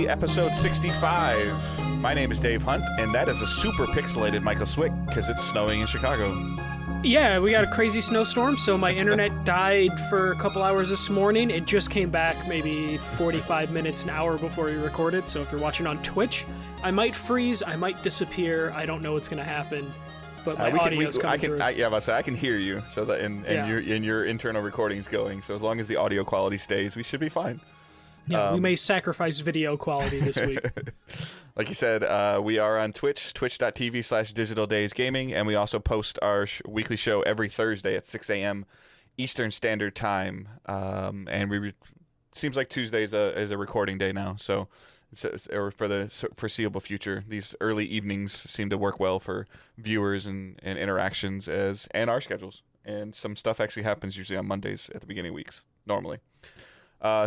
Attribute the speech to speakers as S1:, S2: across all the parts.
S1: Movie, episode 65. My name is Dave Hunt, and that is a super pixelated Michael Swick, because it's snowing in Chicago.
S2: Yeah, we got a crazy snowstorm, so my internet died for a couple hours this morning. It just came back maybe 45 minutes, an hour before we recorded, so if you're watching on Twitch, I might freeze, I might disappear, I don't know what's going to happen, but my audio's coming through.
S1: I can hear you, so that and your internal recording's going, so as long as the audio quality stays, we should be fine.
S2: Yeah, we may sacrifice video quality this week.
S1: Like you said, we are on Twitch, twitch.tv/digitaldaysgaming, and we also post our weekly show every Thursday at 6 a.m. Eastern Standard Time. And seems like Tuesday is a recording day now, so or for the foreseeable future, these early evenings seem to work well for viewers and interactions and our schedules. And some stuff actually happens usually on Mondays at the beginning of weeks, normally.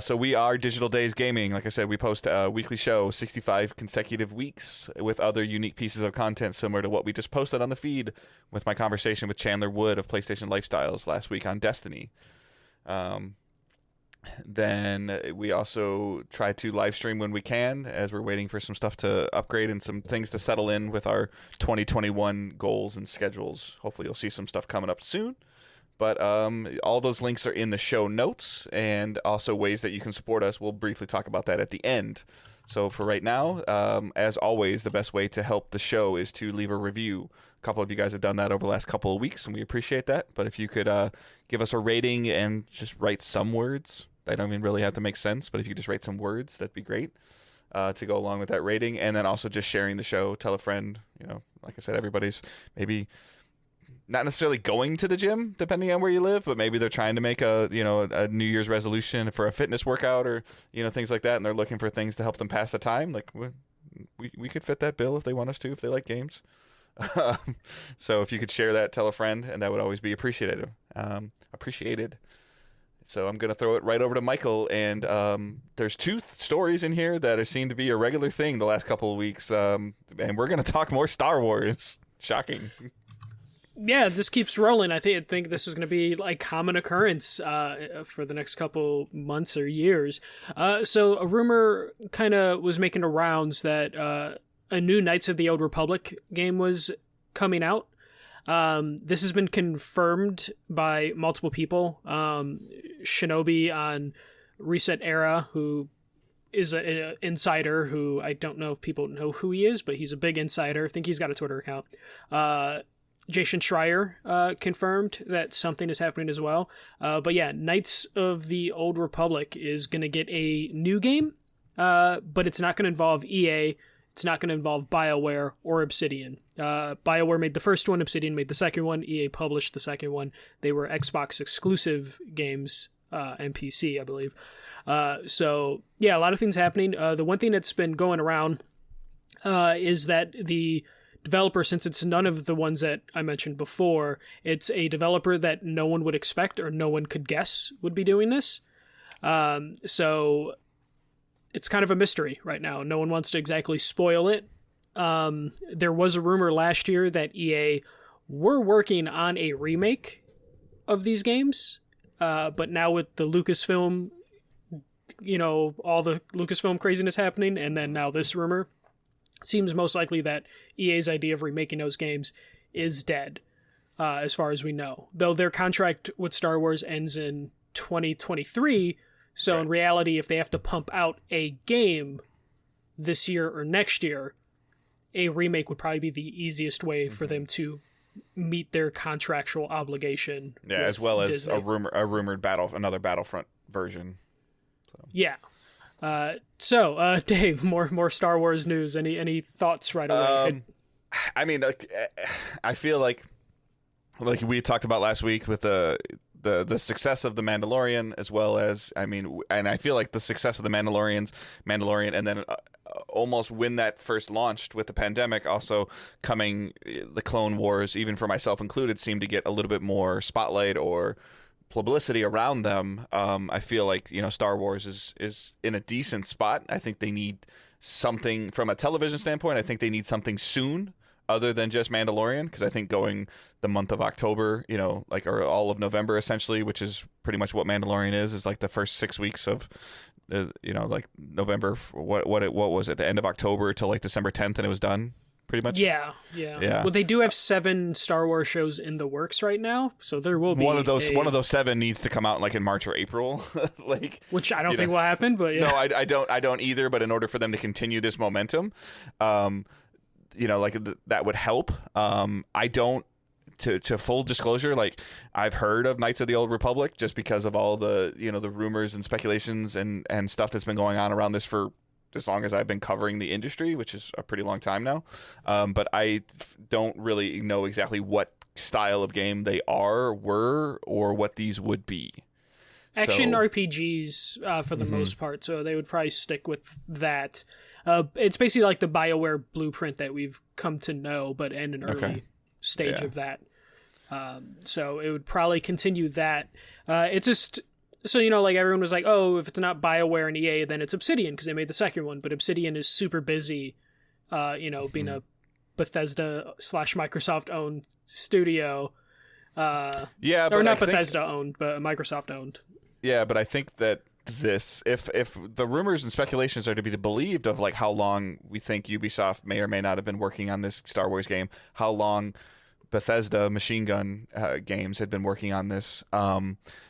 S1: So we are Digital Days Gaming. Like I said, we post a weekly show, 65 consecutive weeks, with other unique pieces of content similar to what we just posted on the feed with my conversation with Chandler Wood of PlayStation Lifestyles last week on Destiny. Then we also try to live stream when we can, as we're waiting for some stuff to upgrade and some things to settle in with our 2021 goals and schedules. Hopefully you'll see some stuff coming up soon. But all those links are in the show notes, and also ways that you can support us. We'll briefly talk about that at the end. So for right now, as always, the best way to help the show is to leave a review. A couple of you guys have done that over the last couple of weeks, and we appreciate that. But if you could give us a rating and just write some words, I don't even really have to make sense, but if you could just write some words, that'd be great to go along with that rating. And then also just sharing the show, tell a friend. You know, like I said, everybody's maybe not necessarily going to the gym, depending on where you live, but maybe they're trying to make a New Year's resolution for a fitness workout or, things like that. And they're looking for things to help them pass the time. Like we could fit that bill if they want us to, if they like games. So if you could share that, tell a friend, and that would always be appreciated. So I'm going to throw it right over to Michael. And there's two stories in here that seem to be a regular thing the last couple of weeks. And we're going to talk more Star Wars. Shocking.
S2: Yeah, this keeps rolling. I think this is going to be like common occurrence for the next couple months or years. So a rumor kind of was making the rounds that a new Knights of the Old Republic game was coming out. This has been confirmed by multiple people. Shinobi on Reset Era, who is an insider who I don't know if people know who he is, but he's a big insider. I think he's got a Twitter account. Jason Schreier confirmed that something is happening as well. But yeah, Knights of the Old Republic is going to get a new game, but it's not going to involve EA. It's not going to involve BioWare or Obsidian. BioWare made the first one, Obsidian made the second one, EA published the second one. They were Xbox exclusive games and PC, I believe. So yeah, a lot of things happening. The one thing that's been going around is that the developer, since it's none of the ones that I mentioned before, it's a developer that no one would expect or no one could guess would be doing this. So it's kind of a mystery right now. No one wants to exactly spoil it. There was a rumor last year that EA were working on a remake of these games, but now with the Lucasfilm, all the Lucasfilm craziness happening, and then now this rumor, seems most likely that EA's idea of remaking those games is dead, as far as we know. Though their contract with Star Wars ends in 2023, so right. In reality, if they have to pump out a game this year or next year, a remake would probably be the easiest way for them to meet their contractual obligation.
S1: Yeah, as well as Disney. a rumored another Battlefront version. So.
S2: Yeah. So Dave, more Star Wars news. Any thoughts right away?
S1: I mean, I feel like we talked about last week with the success of The Mandalorian, as well as, and I feel like the success of The Mandalorian, and then almost when that first launched with the pandemic, also coming, the Clone Wars, even for myself included, seemed to get a little bit more spotlight or publicity around them. I feel like Star Wars is in a decent spot. I think they need something from a television standpoint. I think they need something soon other than just Mandalorian, because I think going the month of October, or all of November essentially, which is pretty much what Mandalorian is like the first 6 weeks of like November. What was it? The end of October till like December 10th, and it was done. Pretty much.
S2: Yeah. Well, they do have 7 Star Wars shows in the works right now, so there will be
S1: one of those 7 needs to come out like in March or April, like,
S2: which I don't think will happen. But yeah.
S1: No, I don't either. But in order for them to continue this momentum, like that would help. I don't. To full disclosure, like I've heard of Knights of the Old Republic just because of all the the rumors and speculations and stuff that's been going on around this for as long as I've been covering the industry, which is a pretty long time now. But I don't really know exactly what style of game they were, or what these would be.
S2: Action RPGs for the most part, so they would probably stick with that. It's basically like the BioWare blueprint that we've come to know, but in an early stage of that. So it would probably continue that. It's just... So, like everyone was like, oh, if it's not BioWare and EA, then it's Obsidian because they made the second one. But Obsidian is super busy, being a Bethesda/Microsoft owned studio. Or not Bethesda owned, but Microsoft owned.
S1: Yeah, but I think that if the rumors and speculations are to be believed of like how long we think Ubisoft may or may not have been working on this Star Wars game, how long Bethesda Machine Gun Games had been working on this,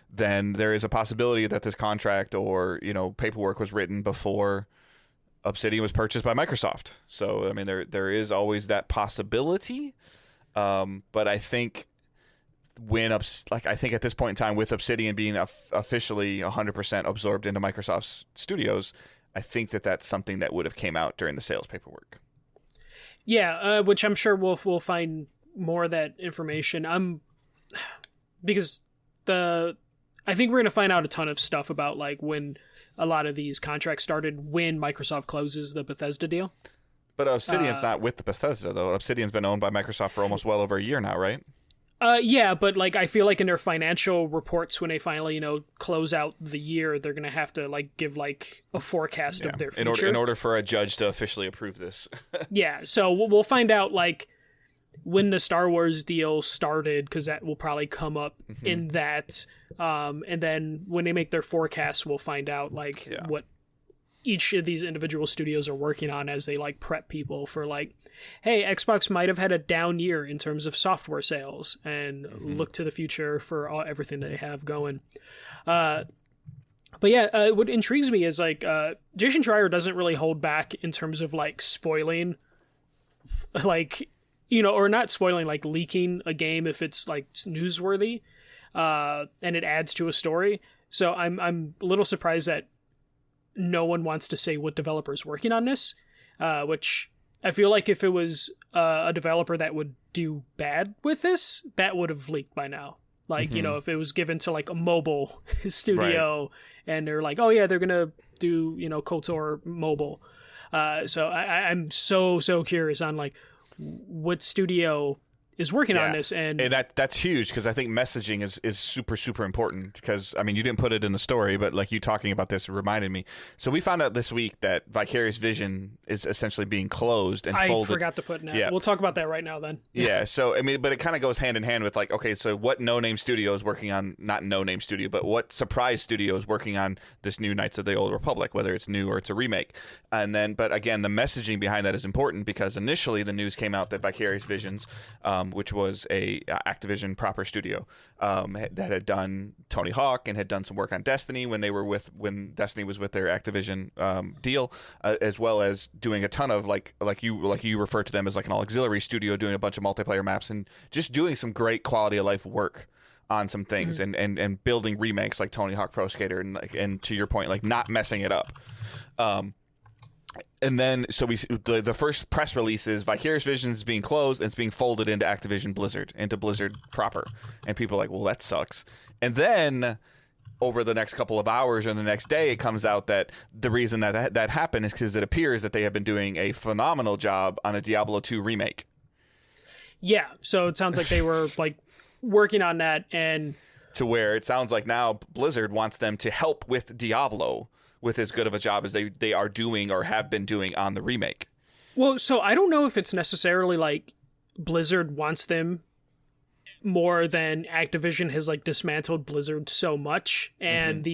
S1: then there is a possibility that this contract or paperwork was written before Obsidian was purchased by Microsoft. So I mean, there is always that possibility. But I think I think at this point in time, with Obsidian being officially 100% absorbed into Microsoft's studios, I think that's something that would have came out during the sales paperwork.
S2: Yeah, which I'm sure we'll find more of that information. Because I think we're going to find out a ton of stuff about like when a lot of these contracts started, when Microsoft closes the Bethesda deal.
S1: But Obsidian's not with the Bethesda, though. Obsidian's been owned by Microsoft for almost well over a year now, right?
S2: Yeah, but like I feel like in their financial reports, when they finally close out the year, they're gonna have to like give like a forecast of their future
S1: in order for a judge to officially approve this.
S2: Yeah, so we'll find out like when the Star Wars deal started, because that will probably come up in that. And then when they make their forecasts, we'll find out like what each of these individual studios are working on as they like prep people for like, hey, Xbox might have had a down year in terms of software sales, and look to the future for everything that they have going. But yeah, what intrigues me is like Jason Schreier doesn't really hold back in terms of like spoiling, like, or not spoiling, like leaking a game if it's like newsworthy, and it adds to a story. So I'm a little surprised that no one wants to say what developer is working on this, which I feel like if it was a developer that would do bad with this, that would have leaked by now. Like, if it was given to like a mobile studio and they're like, oh yeah, they're going to do, KOTOR mobile. So I'm so curious on like what studio is working on this, and
S1: that's huge, because I think messaging is super important, because I mean, you didn't put it in the story, but like you talking about this reminded me. So we found out this week that Vicarious Vision is essentially being closed and folded.
S2: I forgot to put in that. Yeah. We'll talk about that right now then.
S1: Yeah, so I mean, but it kind of goes hand in hand with like, okay, so what no-name studio is working on, not no-name studio, but what surprise studio is working on this new Knights of the Old Republic, whether it's new or it's a remake. And then, but again, the messaging behind that is important, because initially the news came out that Vicarious Visions, which was a Activision proper studio, that had done Tony Hawk and had done some work on Destiny when Destiny was with their Activision deal, as well as doing a ton of like you refer to them as like an auxiliary studio, doing a bunch of multiplayer maps and just doing some great quality of life work on some things, and building remakes like Tony Hawk Pro Skater, and to your point, like not messing it up. And then, so the first press release is Vicarious Visions is being closed and it's being folded into Activision Blizzard, into Blizzard proper. And people are like, well, that sucks. And then over the next couple of hours or the next day, it comes out that the reason that happened is because it appears that they have been doing a phenomenal job on a Diablo 2 remake. Yeah,
S2: so it sounds like they were like working on that, and
S1: to where it sounds like now Blizzard wants them to help with Diablo with as good of a job as they are doing or have been doing on the remake.
S2: Well, so I don't know if it's necessarily like Blizzard wants them more than Activision has like dismantled Blizzard so much. And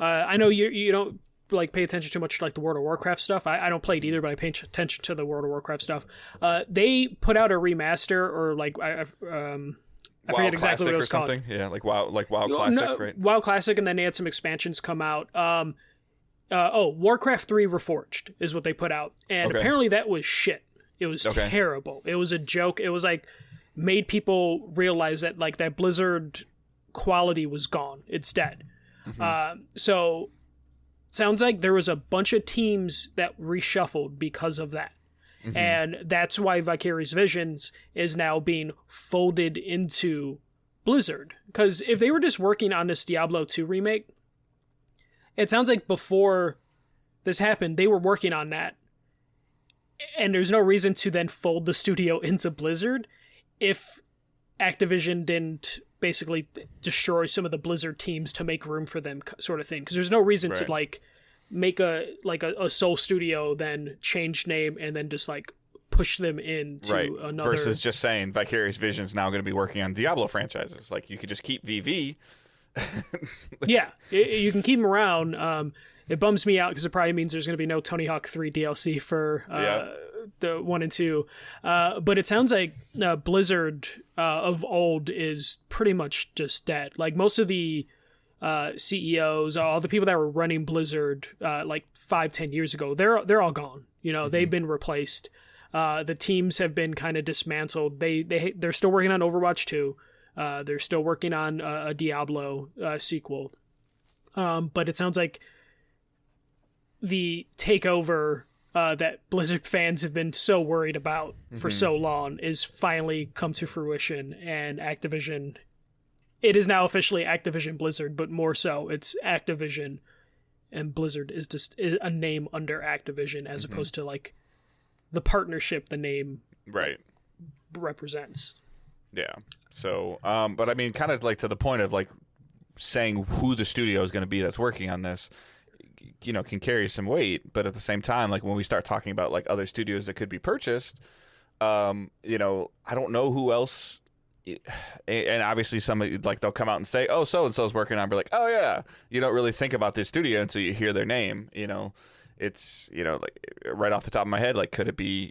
S2: I know you don't like pay attention too much to like the World of Warcraft stuff. I don't play it either, but I pay attention to the World of Warcraft stuff. They put out a remaster, or like I forget exactly what it was called.
S1: Yeah, like WoW Classic, right?
S2: WoW Classic, and then they had some expansions come out. Warcraft 3 Reforged is what they put out, and apparently that was shit. It was terrible. It was a joke. It was like made people realize that like that Blizzard quality was gone. It's dead. So sounds like there was a bunch of teams that reshuffled because of that. And that's why Vicarious Visions is now being folded into Blizzard. Because if they were just working on this Diablo 2 remake, it sounds like before this happened, they were working on that. And there's no reason to then fold the studio into Blizzard if Activision didn't basically destroy some of the Blizzard teams to make room for them, sort of thing. Because there's no reason to like make a sole studio, then change name, and then just like push them into another.
S1: Versus just saying Vicarious Visions now going to be working on Diablo franchises. Like you could just keep VV.
S2: You can keep them around. It bums me out because it probably means there's going to be no Tony Hawk 3 DLC for the 1 and 2. But it sounds like Blizzard of old is pretty much just dead. Like most of the CEOs, all the people that were running Blizzard like 5-10 years ago, they're all gone. You know, they've been replaced. The teams have been kind of dismantled. They're still working on Overwatch 2. They're still working on a Diablo sequel. But it sounds like the takeover that Blizzard fans have been so worried about for so long is finally come to fruition, and Activision, it is now officially Activision Blizzard, but more so it's Activision, and Blizzard is just a name under Activision as opposed to like the partnership the name represents.
S1: Yeah. So, but I mean, kind of like to the point of like saying who the studio is going to be that's working on this, you know, can carry some weight. But at the same time, like when we start talking about like other studios that could be purchased, you know, I don't know who else. And obviously somebody like they'll come out and say, oh, so and so is working on, be like, oh yeah, you don't really think about this studio until you hear their name. You know, it's, you know, like right off the top of my head, like could it be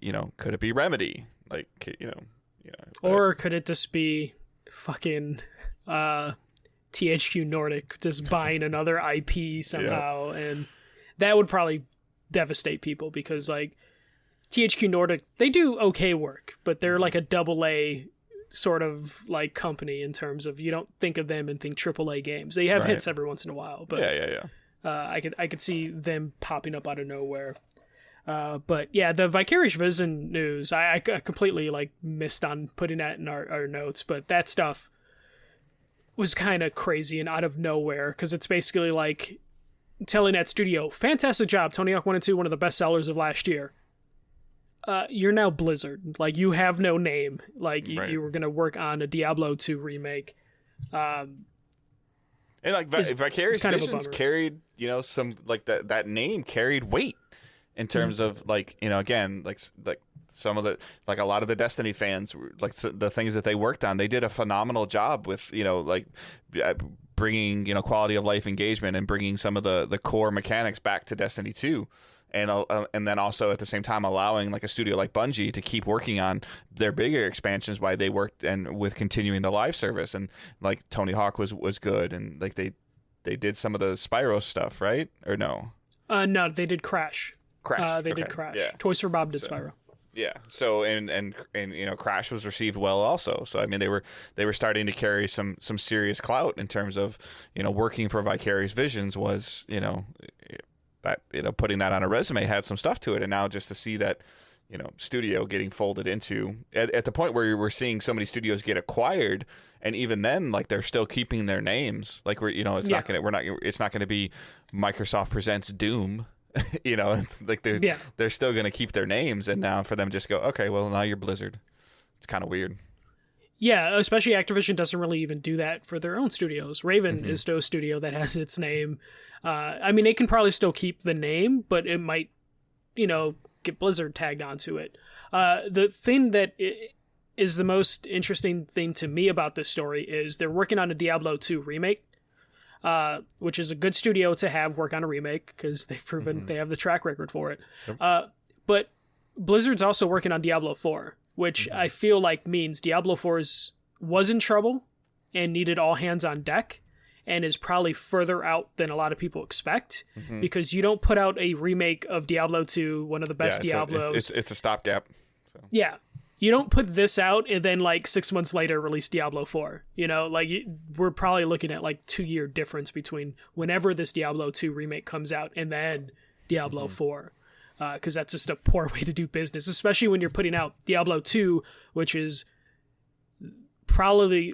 S1: Remedy? Like, you know,
S2: or could it just be fucking THQ Nordic just buying another IP somehow? And that would probably devastate people because like THQ Nordic, they do okay work, but they're like a AA sort of like company in terms of, you don't think of them and think AAA games. They have hits every once in a while, but I could see them popping up out of nowhere. But yeah, the Vicarious Vision news, I completely like missed on putting that in our notes, but that stuff was kind of crazy and out of nowhere because it's basically like telling that studio, fantastic job, Tony Hawk 1 and 2, one of the best sellers of last year. You're now Blizzard. Like, you have no name. Like, you were going to work on a Diablo 2 remake.
S1: And like Vicarious Visions carried, you know, some like that name carried weight in terms of like, you know, again, like some of the, like a lot of the Destiny fans, like the things that they worked on, they did a phenomenal job with, you know, like bringing, you know, quality of life engagement and bringing some of the core mechanics back to Destiny 2. And then also at the same time allowing like a studio like Bungie to keep working on their bigger expansions while they worked and with continuing the live service. And like Tony Hawk was good, and like they did some of the Spyro stuff, right? Or no?
S2: No, they did Crash. They did Crash. Yeah. Toys for Bob did Spyro.
S1: Yeah. So and you know, Crash was received well also. So I mean, they were starting to carry some serious clout in terms of, you know, working for Vicarious Visions was, you know, that, you know, putting that on a resume had some stuff to it. And now just to see that, you know, studio getting folded into at the point where we're seeing so many studios get acquired, and even then, like, they're still keeping their names. Like, it's not going to be Microsoft presents Doom. You know, it's like they're still going to keep their names, and now for them just go, okay, well, now you're Blizzard. It's kind of weird.
S2: Yeah, especially Activision doesn't really even do that for their own studios. Raven is still a studio that has its name. I mean, they can probably still keep the name, but it might, you know, get Blizzard tagged onto it. The thing that is the most interesting thing to me about this story is they're working on a Diablo 2 remake. which is a good studio to have work on a remake because they've proven they have the track record for it. But Blizzard's also working on Diablo 4, which I feel like means Diablo 4 was in trouble and needed all hands on deck, and is probably further out than a lot of people expect, because you don't put out a remake of Diablo 2, one of the best Diablos.
S1: It's a stopgap. So.
S2: Yeah. You don't put this out and then like 6 months later release Diablo 4. You know, like we're probably looking at like 2-year difference between whenever this Diablo 2 remake comes out and then Diablo 4. Because that's just a poor way to do business, especially when you're putting out Diablo 2, which is probably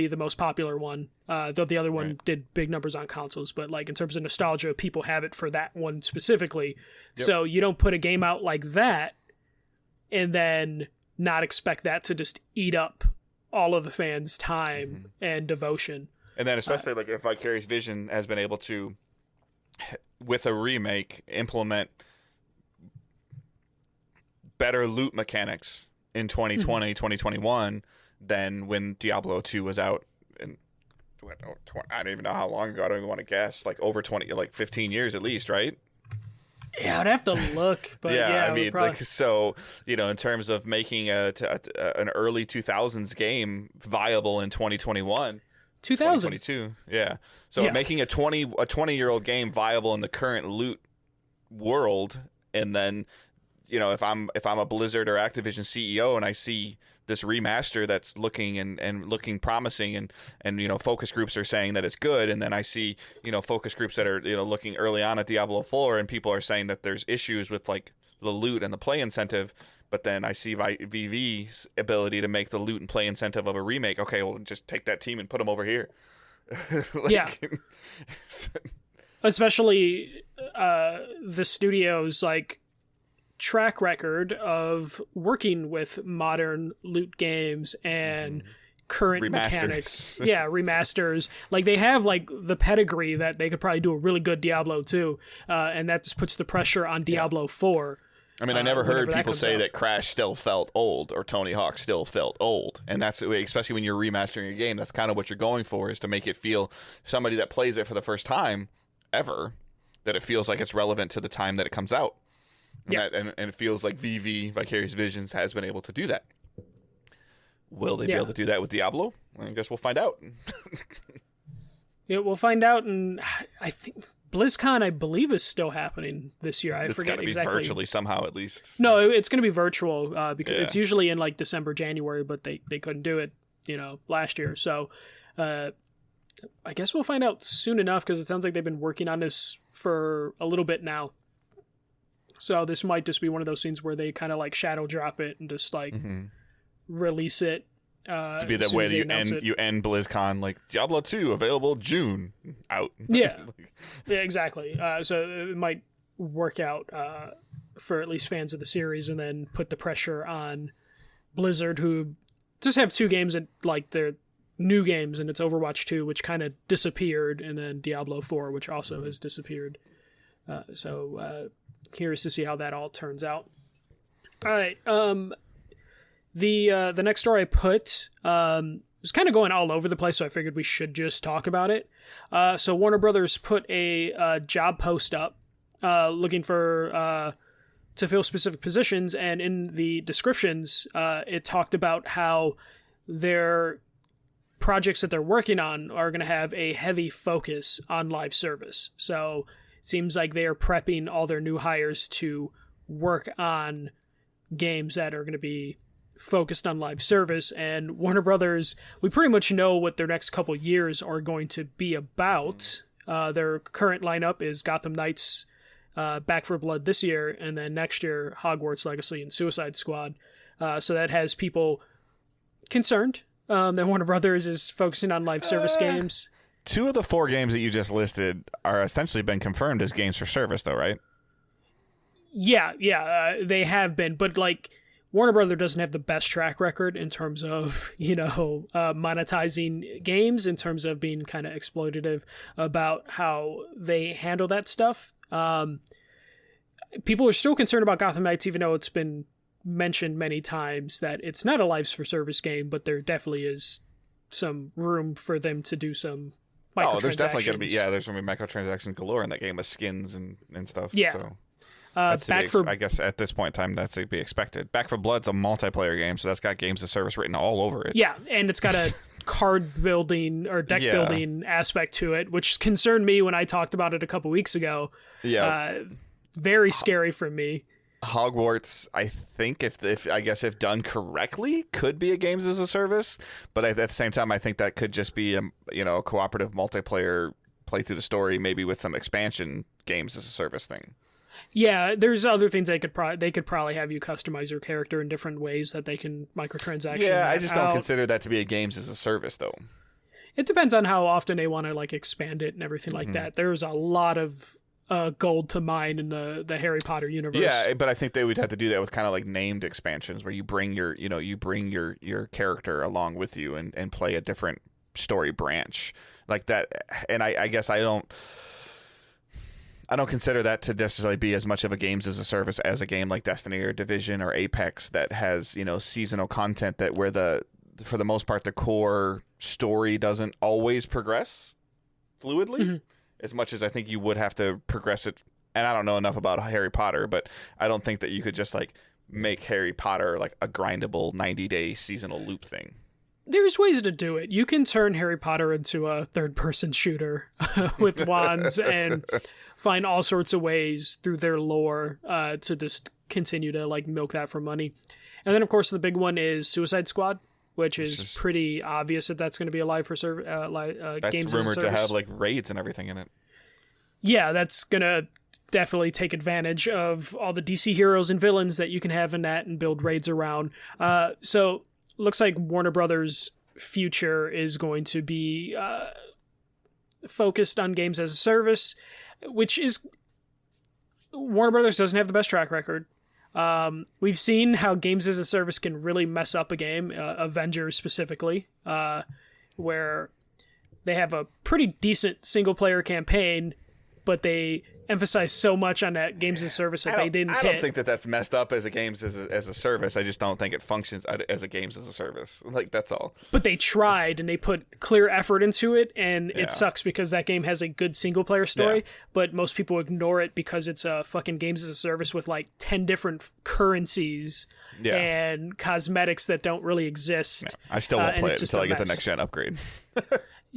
S2: the most popular one, though the other one did big numbers on consoles. But like in terms of nostalgia, people have it for that one specifically. Yep. So you don't put a game out like that and then not expect that to just eat up all of the fans' time and devotion. And
S1: then especially like if Vicarious Vision has been able to, with a remake, implement better loot mechanics in 2020, 2021 than when Diablo 2 was out. And I don't even know how long ago. I don't even want to guess. Like over 15 years at least, right?
S2: Yeah, I'd have to look, but
S1: I mean, probably... like, so, you know, in terms of making an early 2000s game viable in 2021, 2022, so making a 20-year-old game viable in the current loot world, and then, you know, if I'm a Blizzard or Activision CEO and I see this remaster that's looking and looking promising, and you know, focus groups are saying that it's good, and then I see, you know, focus groups that are, you know, looking early on at Diablo 4 and people are saying that there's issues with like the loot and the play incentive, but then I see VV's ability to make the loot and play incentive of a remake. Okay, well, just take that team and put them over here.
S2: Especially the studio's like track record of working with modern loot games and current mechanics. Remasters. Like they have like the pedigree that they could probably do a really good Diablo 2, and that just puts the pressure on Diablo 4.
S1: I mean, I never heard people say that Crash still felt old or Tony Hawk still felt old. And that's, especially when you're remastering a game, that's kind of what you're going for, is to make it feel, somebody that plays it for the first time ever, that it feels like it's relevant to the time that it comes out. And it feels like Vicarious Visions has been able to do that. Will they be able to do that with Diablo? I guess we'll find out.
S2: Yeah, we'll find out, and I think BlizzCon, I believe, is still happening this year. I forget exactly. It's got to be
S1: virtually somehow, at least.
S2: No, it's going to be virtual because it's usually in like December, January, but they couldn't do it, you know, last year. So I guess we'll find out soon enough, because it sounds like they've been working on this for a little bit now. So this might just be one of those scenes where they kind of like shadow drop it and just like release it.
S1: To be that way that you end BlizzCon like Diablo 2 available June out.
S2: Yeah, exactly. So it might work out for at least fans of the series, and then put the pressure on Blizzard, who just have 2 games and like their new games, and it's Overwatch 2, which kind of disappeared, and then Diablo 4, which also has disappeared. So curious to see how that all turns out. All right. The next story I put was kind of going all over the place, so I figured we should just talk about it. So Warner Brothers put a job post up looking for to fill specific positions, and in the descriptions, it talked about how their projects that they're working on are going to have a heavy focus on live service. So it seems like they are prepping all their new hires to work on games that are going to be focused on live service. And Warner Brothers, we pretty much know what their next couple years are going to be about. Their current lineup is Gotham Knights, Back for Blood this year, and then next year Hogwarts Legacy and Suicide Squad. So that has people concerned that Warner Brothers is focusing on live service games.
S1: 2 of the 4 games that you just listed are essentially been confirmed as games for service, though, right?
S2: Yeah, they have been, but like Warner Brothers doesn't have the best track record in terms of, you know, monetizing games, in terms of being kind of exploitative about how they handle that stuff. People are still concerned about Gotham Knights, even though it's been mentioned many times that it's not a live for service game, but there definitely is some room for them to do some microtransactions.
S1: There's definitely going to be there's going to be microtransactions galore in that game with skins and stuff.
S2: Yeah.
S1: So. I guess at this point in time, that's to be expected. Back 4 Blood's a multiplayer game, so that's got games of service written all over it.
S2: Yeah, and it's got a card building or deck building aspect to it, which concerned me when I talked about it a couple weeks ago. Yeah, very scary for me.
S1: Hogwarts, I think if done correctly, could be a games as a service, but at the same time, I think that could just be a cooperative multiplayer play through the story, maybe with some expansion games as a service thing.
S2: Yeah, there's other things they could probably have you customize your character in different ways that they can microtransaction.
S1: Yeah, I just don't consider that to be a games as a service though.
S2: It depends on how often they want to like expand it and everything like that. There's a lot of gold to mine in the Harry Potter universe.
S1: Yeah, but I think they would have to do that with kind of like named expansions where you bring your character along with you and play a different story branch like that. And I guess I don't consider that to necessarily be as much of a games as a service as a game like Destiny or Division or Apex that has, seasonal content that where for the most part, the core story doesn't always progress fluidly as much as I think you would have to progress it. And I don't know enough about Harry Potter, but I don't think that you could just like make Harry Potter like a grindable 90-day seasonal loop thing.
S2: There's ways to do it. You can turn Harry Potter into a third-person shooter with wands and find all sorts of ways through their lore to just continue to like milk that for money. And then, of course, the big one is Suicide Squad, which is pretty obvious that that's going to be a live for games as a service.
S1: That's rumored to have like raids and everything in it.
S2: Yeah, that's going to definitely take advantage of all the DC heroes and villains that you can have in that and build raids around. So looks like Warner Brothers' future is going to be focused on games as a service, which is Warner Brothers doesn't have the best track record. We've seen how games as a service can really mess up a game, Avengers specifically, where they have a pretty decent single player campaign, but they emphasize so much on that games as a service that they didn't hit.
S1: I don't think that that's messed up as a games as a service. I just don't think it functions as a games as a service. Like, that's all.
S2: But they tried and they put clear effort into it, and it sucks because that game has a good single player story, but most people ignore it because it's a fucking games as a service with like 10 different currencies and cosmetics that don't really exist.
S1: Yeah. I still won't play it until I get the next gen upgrade.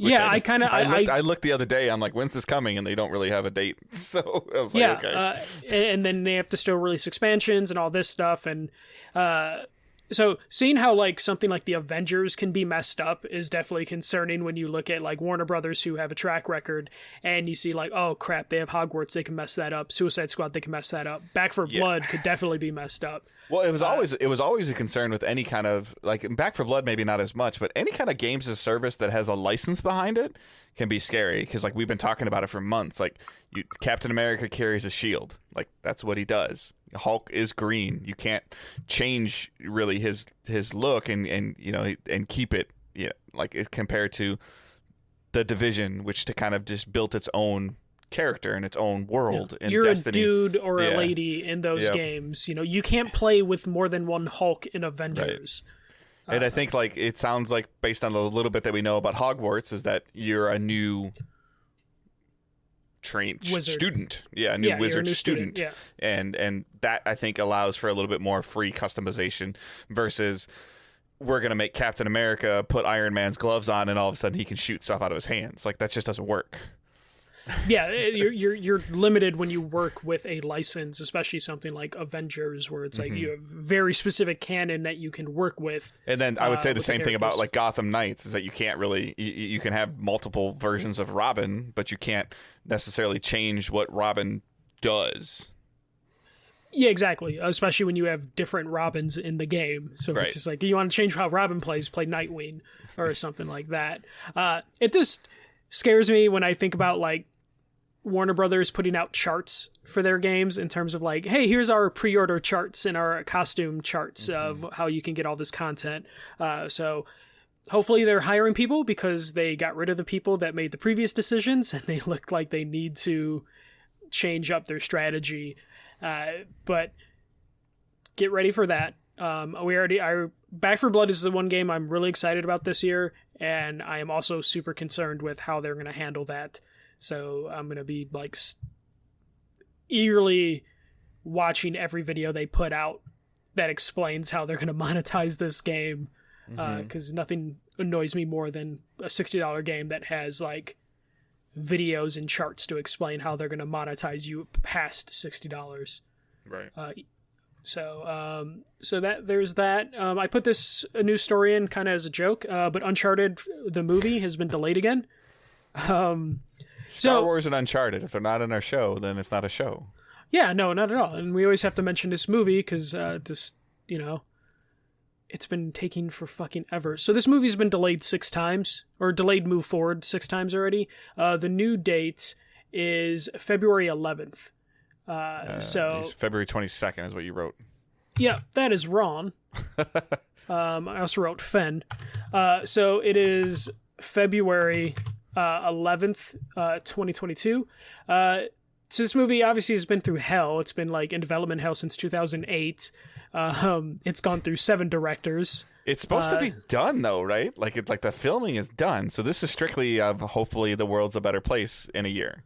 S2: I
S1: looked the other day. I'm like, when's this coming? And they don't really have a date. So I was like, okay.
S2: And then they have to still release expansions and all this stuff. And so seeing how like something like the Avengers can be messed up is definitely concerning when you look at like Warner Brothers, who have a track record, and you see like, oh crap, they have Hogwarts, they can mess that up. Suicide Squad, they can mess that up. Back 4 Blood could definitely be messed up.
S1: Well, it was always a concern with any kind of like Back 4 Blood, maybe not as much, but any kind of games as service that has a license behind it can be scary because like we've been talking about it for months. Like Captain America carries a shield, like that's what he does. Hulk is green. You can't change really his look and keep it like compared to the Division, which to kind of just built its own character in its own world. In
S2: You're
S1: Destiny.
S2: A dude or a lady in those games. You can't play with more than one Hulk in Avengers.
S1: Right. And I think like it sounds like based on a little bit that we know about Hogwarts is that you're a new student. Yeah, a new wizard student. Yeah. And that I think allows for a little bit more free customization versus we're going to make Captain America put Iron Man's gloves on and all of a sudden he can shoot stuff out of his hands. Like that just doesn't work.
S2: Yeah, you're limited when you work with a license, especially something like Avengers, where it's like you have very specific canon that you can work with.
S1: And then I would say the same thing about like Gotham Knights is that you can't really you can have multiple versions of Robin, but you can't necessarily change what Robin does.
S2: Yeah, exactly. Especially when you have different Robins in the game. So it's just like you want to change how Robin plays, play Nightwing or something like that. It just scares me when I think about like Warner Brothers putting out charts for their games in terms of like, hey, here's our pre-order charts and our costume charts of how you can get all this content. So hopefully they're hiring people because they got rid of the people that made the previous decisions and they look like they need to change up their strategy. But get ready for that. I Back 4 Blood is the one game I'm really excited about this year, and I am also super concerned with how they're going to handle that. So I'm going to be like eagerly watching every video they put out that explains how they're going to monetize this game, because nothing annoys me more than a $60 game that has like videos and charts to explain how they're going to monetize you past $60.
S1: Right.
S2: So that there's that. I put this a news story in kind of as a joke, but Uncharted the movie has been delayed again.
S1: Star Wars and Uncharted. If they're not in our show, then it's not a show.
S2: Yeah, no, not at all. And we always have to mention this movie because it's been taking for fucking ever. So this movie's been delayed 6 times, or delayed move forward 6 times already. The new date is February 11th. So
S1: February 22nd is what you wrote.
S2: Yeah, that is wrong. I also wrote Fen. So it is February 11th, 2022. So this movie obviously has been through hell. It's been like in development hell since 2008. It's gone through 7 directors.
S1: It's supposed to be done though, right? Like the filming is done. So this is strictly hopefully the world's a better place in a year.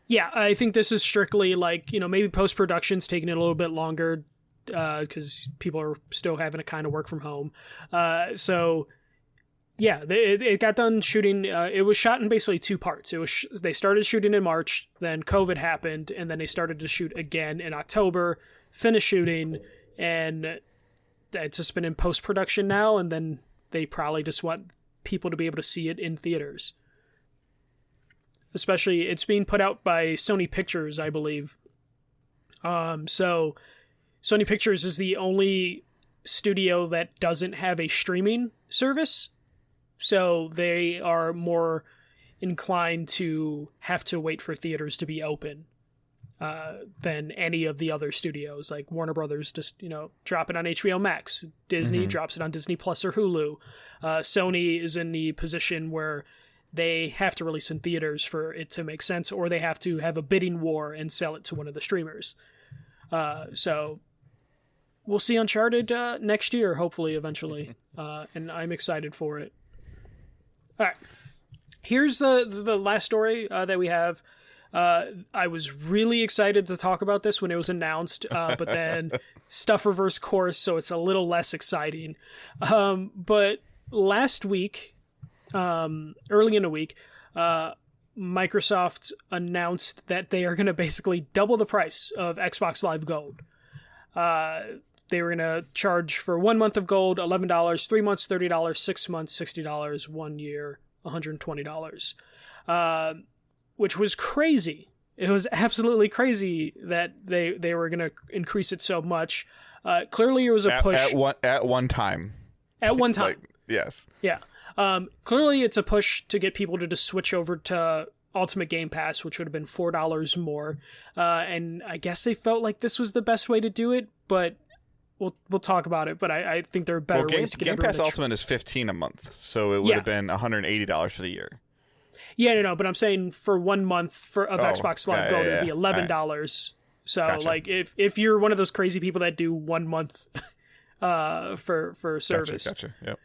S2: Yeah, I think this is strictly like, maybe post-production's taking it a little bit longer because people are still having to kind of work from home. So yeah, it got done shooting. It was shot in basically 2 parts. They started shooting in March, then COVID happened, and then they started to shoot again in October, finished shooting, and it's just been in post-production now, and then they probably just want people to be able to see it in theaters. Especially, it's being put out by Sony Pictures, I believe. So Sony Pictures is the only studio that doesn't have a streaming service. So they are more inclined to have to wait for theaters to be open than any of the other studios. Like Warner Brothers just, drop it on HBO Max. Disney drops it on Disney Plus or Hulu. Sony is in the position where they have to release in theaters for it to make sense, or they have to have a bidding war and sell it to one of the streamers. So we'll see Uncharted next year, hopefully, eventually. And I'm excited for it. All right. Here's the last story that we have. I was really excited to talk about this when it was announced, but then stuff reversed course, so it's a little less exciting. But last week, early in the week, Microsoft announced that they are going to basically double the price of Xbox Live Gold. They were going to charge for 1 month of gold, $11, 3 months, $30, 6 months, $60, 1 year, $120, which was crazy. It was absolutely crazy that they were going to increase it so much. Clearly, it was a push.
S1: At one time.
S2: At one time.
S1: Yes.
S2: Yeah. Clearly, it's a push to get people to just switch over to Ultimate Game Pass, which would have been $4 more. And I guess they felt like this was the best way to do it, but we'll talk about it. But I think there are better ways to get
S1: Game Pass Ultimate is $15 a month, so it would have been $180 for the year.
S2: Yeah, no, but I'm saying for 1 month of Xbox Live Gold, it would be $11. Right. So, gotcha. Like, if you're one of those crazy people that do 1 month for service.
S1: Gotcha. Yep.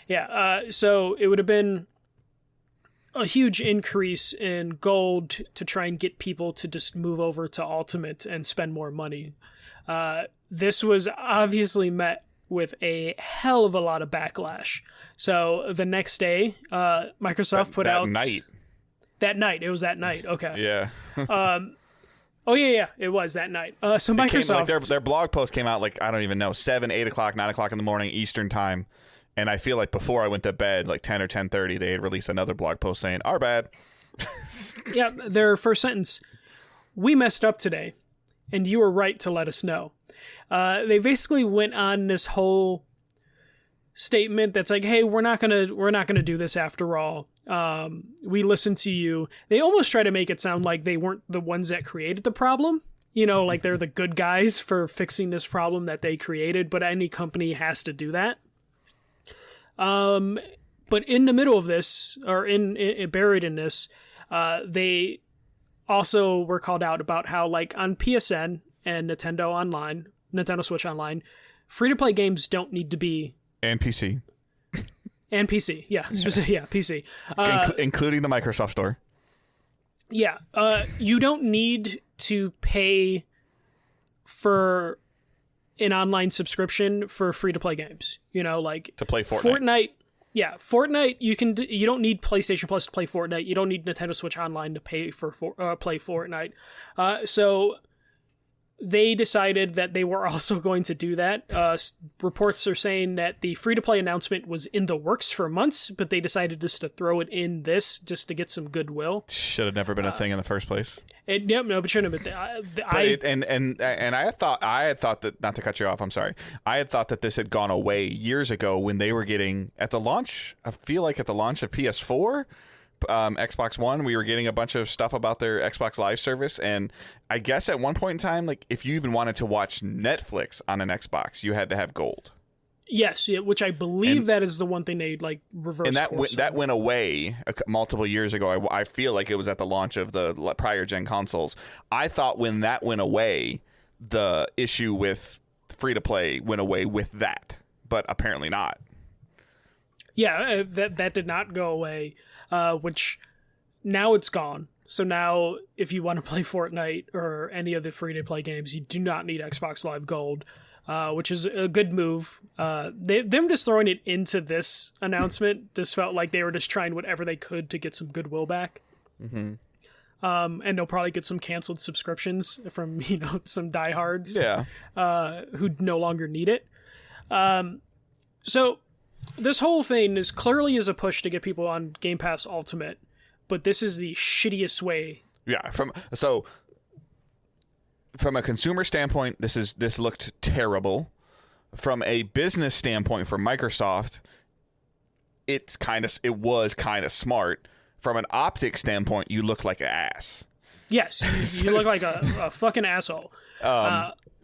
S2: Yeah, so it would have been a huge increase in gold to try and get people to just move over to Ultimate and spend more money. This was obviously met with a hell of a lot of backlash. So the next day, Microsoft put out... That night. It was that night. Okay.
S1: Yeah.
S2: Oh, yeah, it was that night. So Microsoft...
S1: their blog post came out, like, I don't even know, 7, 8 o'clock, 9 o'clock in the morning, Eastern time. And I feel like before I went to bed, like 10 or 10:30, they had released another blog post saying, "Our bad."
S2: Yeah, their first sentence: "We messed up today, and you were right to let us know." They basically went on this whole statement that's like, "Hey, we're not gonna do this after all. We listened to you." They almost try to make it sound like they weren't the ones that created the problem. Like they're the good guys for fixing this problem that they created. But any company has to do that. But in the middle of this, or buried in this, they also were called out about how, like, on PSN and Nintendo Switch Online, free-to-play games don't need to be
S1: And PC.
S2: And PC, yeah, PC.
S1: Including the Microsoft Store.
S2: Yeah, you don't need to pay for an online subscription for free-to-play games. You know, like
S1: to play Fortnite.
S2: Fortnite. You don't need PlayStation Plus to play Fortnite. You don't need Nintendo Switch Online to pay for play Fortnite. So they decided that they were also going to do that. Reports are saying that the free-to-play announcement was in the works for months, but they decided just to throw it in this just to get some goodwill.
S1: Should have never been a thing in the first place.
S2: But shouldn't have been.
S1: And I had thought that, not to cut you off, I'm sorry. I had thought that this had gone away years ago when they were getting at the launch. I feel like at the launch of PS4. Xbox One, we were getting a bunch of stuff about their Xbox Live service, and I guess at one point in time, like if you even wanted to watch Netflix on an Xbox, you had to have gold.
S2: Yes, which I believe that is the one thing they like reversed.
S1: And that went away multiple years ago. I feel like it was at the launch of the prior gen consoles. I thought when that went away, the issue with free to play went away with that, but apparently not.
S2: Yeah, that did not go away. Which now it's gone. So now if you want to play Fortnite or any of the free-to-play games, you do not need Xbox Live Gold, which is a good move. Them just throwing it into this announcement just felt like they were just trying whatever they could to get some goodwill back.
S1: Mm-hmm.
S2: And they'll probably get some canceled subscriptions from, some diehards who no longer need it. So this whole thing is clearly a push to get people on Game Pass Ultimate, but this is the shittiest way.
S1: Yeah, from a consumer standpoint, this looked terrible. From a business standpoint, for Microsoft, it was kind of smart. From an optics standpoint, you look like an ass.
S2: Yes, you look like a fucking asshole.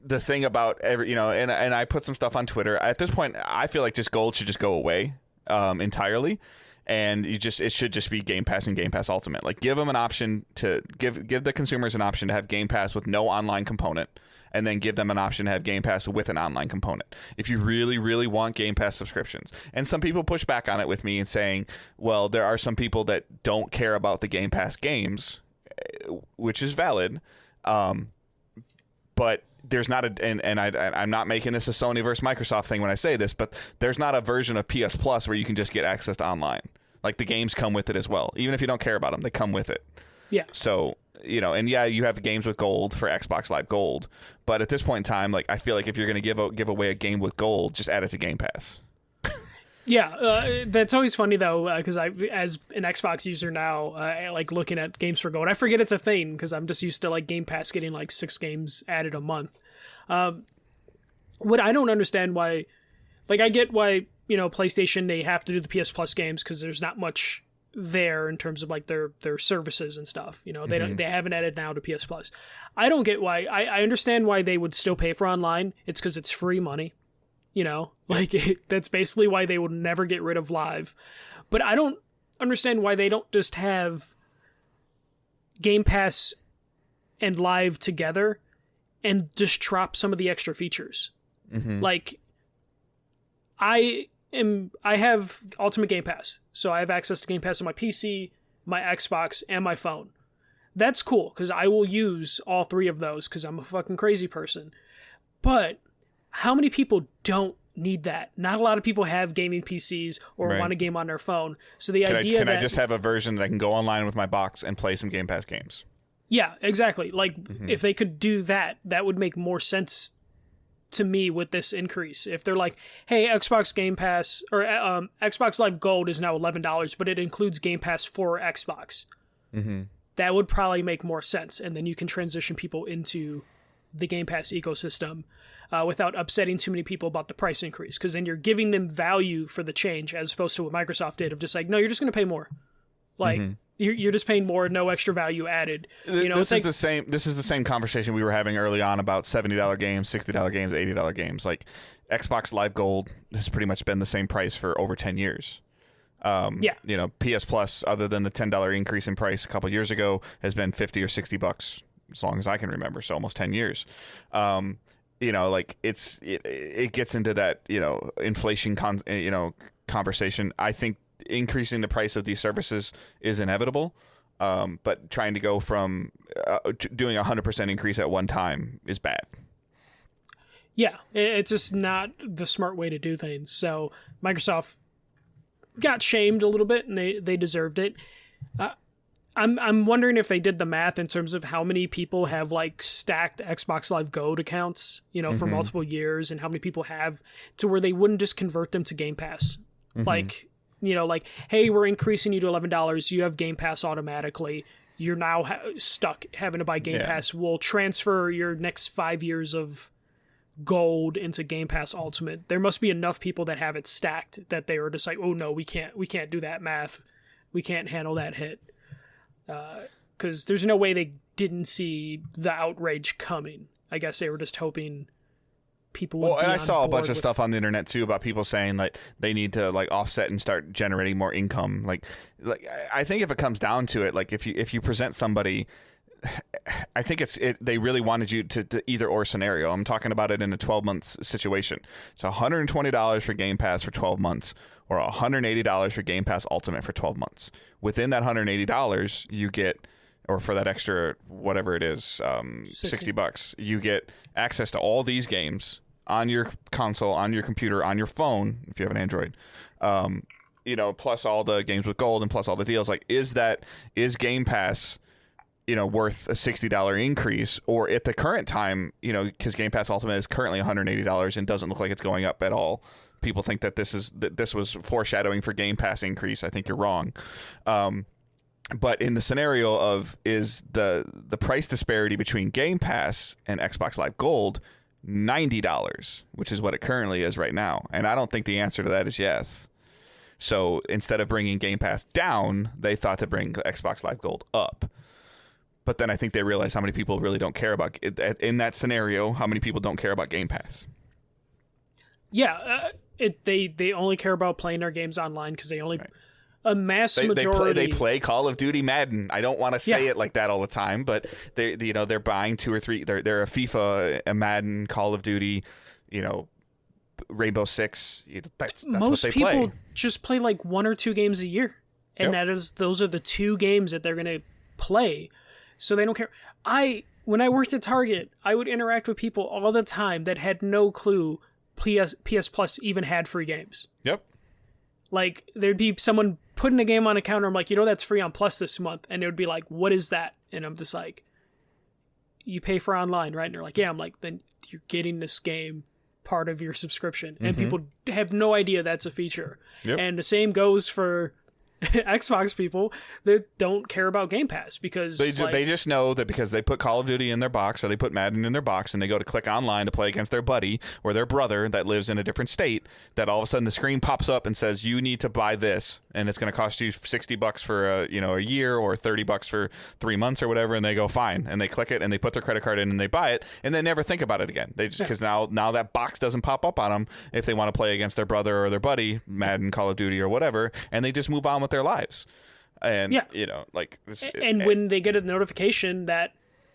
S1: The thing about and I put some stuff on Twitter. At this point, I feel like just gold should just go away entirely, and it should just be Game Pass and Game Pass Ultimate. Like, give them an option to give the consumers an option to have Game Pass with no online component, and then give them an option to have Game Pass with an online component. If you really, really want Game Pass subscriptions, and some people push back on it with me and saying, well, there are some people that don't care about the Game Pass games, which is valid, but there's not I'm not making this a Sony versus Microsoft thing when I say this, but there's not a version of PS Plus where you can just get access to online. Like, the games come with it as well. Even if you don't care about them, they come with it.
S2: Yeah.
S1: So, and you have games with gold for Xbox Live Gold, but at this point in time, like, I feel like if you're going to give away a game with gold, just add it to Game Pass.
S2: Yeah, that's always funny though, because I, as an Xbox user now, I like looking at games for gold. I forget it's a thing because I'm just used to like Game Pass getting like 6 games added a month. What I don't understand why, like, I get why PlayStation, they have to do the PS Plus games because there's not much there in terms of like their services and stuff. They haven't added now to PS Plus. I don't get why. I understand why they would still pay for online. It's because it's free money. That's basically why they would never get rid of Live. But I don't understand why they don't just have Game Pass and Live together and just drop some of the extra features. Mm-hmm. Like, I have Ultimate Game Pass, so I have access to Game Pass on my PC, my Xbox, and my phone. That's cool, because I will use all 3 of those, because I'm a fucking crazy person. But how many people don't need that? Not a lot of people have gaming PCs or want to game on their phone. So the idea
S1: can I just have a version that I can go online with my box and play some Game Pass games? Yeah,
S2: exactly. Like, if they could do that, that would make more sense to me with this increase. If they're like, hey, Xbox Game Pass or Xbox Live Gold is now $11, but it includes Game Pass for Xbox. Mm-hmm. That would probably make more sense. And then you can transition people into the Game Pass ecosystem without upsetting too many people about the price increase. Because then you're giving them value for the change, as opposed to what Microsoft did of just like, no, you're just going to pay more. Like, you're just paying more, no extra value added.
S1: This is the same conversation we were having early on about $70 games, $60 games, $80 games. Like, Xbox Live Gold has pretty much been the same price for over 10 years. PS Plus, other than the $10 increase in price a couple years ago, has been $50 or $60 as long as I can remember, so almost 10 years. like it gets into that, inflation conversation. I think increasing the price of these services is inevitable. But trying to go from doing 100% increase at one time is bad.
S2: Yeah, it's just not the smart way to do things. So Microsoft got shamed a little bit, and they deserved it. I'm wondering if they did the math in terms of how many people have like stacked Xbox Live Gold accounts, for multiple years, and how many people have to where they wouldn't just convert them to Game Pass. Like, hey, we're increasing you to $11. You have Game Pass automatically. You're now stuck having to buy Game Pass. We'll transfer your next 5 years of Gold into Game Pass Ultimate. There must be enough people that have it stacked that they were just like, oh no, we can't do that math. We can't handle that hit. Because there's no way they didn't see the outrage coming. I guess they were just hoping people would be
S1: and I
S2: on
S1: saw a
S2: board
S1: bunch of stuff on the internet too about people saying like they need to like offset and start generating more income. Like I think if it comes down to it, like if you present somebody, I think they really wanted you to either or scenario. I'm talking about it in a 12-month situation. So $120 for Game Pass for 12 months or $180 for Game Pass Ultimate for 12 months. Within that $180, you get, or for that extra whatever it is, $60, you get access to all these games on your console, on your computer, on your phone if you have an Android. Plus all the games with Gold and plus all the deals. Like, is Game Pass worth a $60 increase, or at the current time, because Game Pass Ultimate is currently $180 and doesn't look like it's going up at all. People think that this was foreshadowing for Game Pass increase. I think you're wrong. But in the scenario of is the price disparity between Game Pass and Xbox Live Gold $90, which is what it currently is right now. And I don't think the answer to that is yes. So instead of bringing Game Pass down, they thought to bring Xbox Live Gold up. But then I think they realized how many people really don't care about it. In that scenario, how many people don't care about Game Pass?
S2: Yeah, they only care about playing their games online because they only a mass majority.
S1: They play Call of Duty, Madden. I don't want to say it like that all the time, but they're buying 2 or 3. They're a FIFA, a Madden, Call of Duty, Rainbow Six. That's
S2: most
S1: what they
S2: people
S1: play.
S2: Just play like 1 or 2 games a year, and those are the 2 games that they're gonna play. So they don't care. When I worked at Target, I would interact with people all the time that had no clue PS Plus even had free games.
S1: Yep.
S2: Like, there'd be someone putting a game on a counter. I'm like, that's free on Plus this month. And it would be like, what is that? And I'm just like, you pay for online, right? And they're like, yeah. I'm like, then you're getting this game part of your subscription. And people have no idea that's a feature. Yep. And the same goes for Xbox people that don't care about Game Pass because
S1: they just know that because they put Call of Duty in their box or they put Madden in their box and they go to click online to play against their buddy or their brother that lives in a different state, that all of a sudden the screen pops up and says you need to buy this and it's going to cost you $60 for a year or $30 for 3 months or whatever, and they go fine and they click it and they put their credit card in and they buy it and they never think about it again. They just because now that box doesn't pop up on them if they want to play against their brother or their buddy, Madden, Call of Duty or whatever, and they just move on with their lives. And when they get a notification that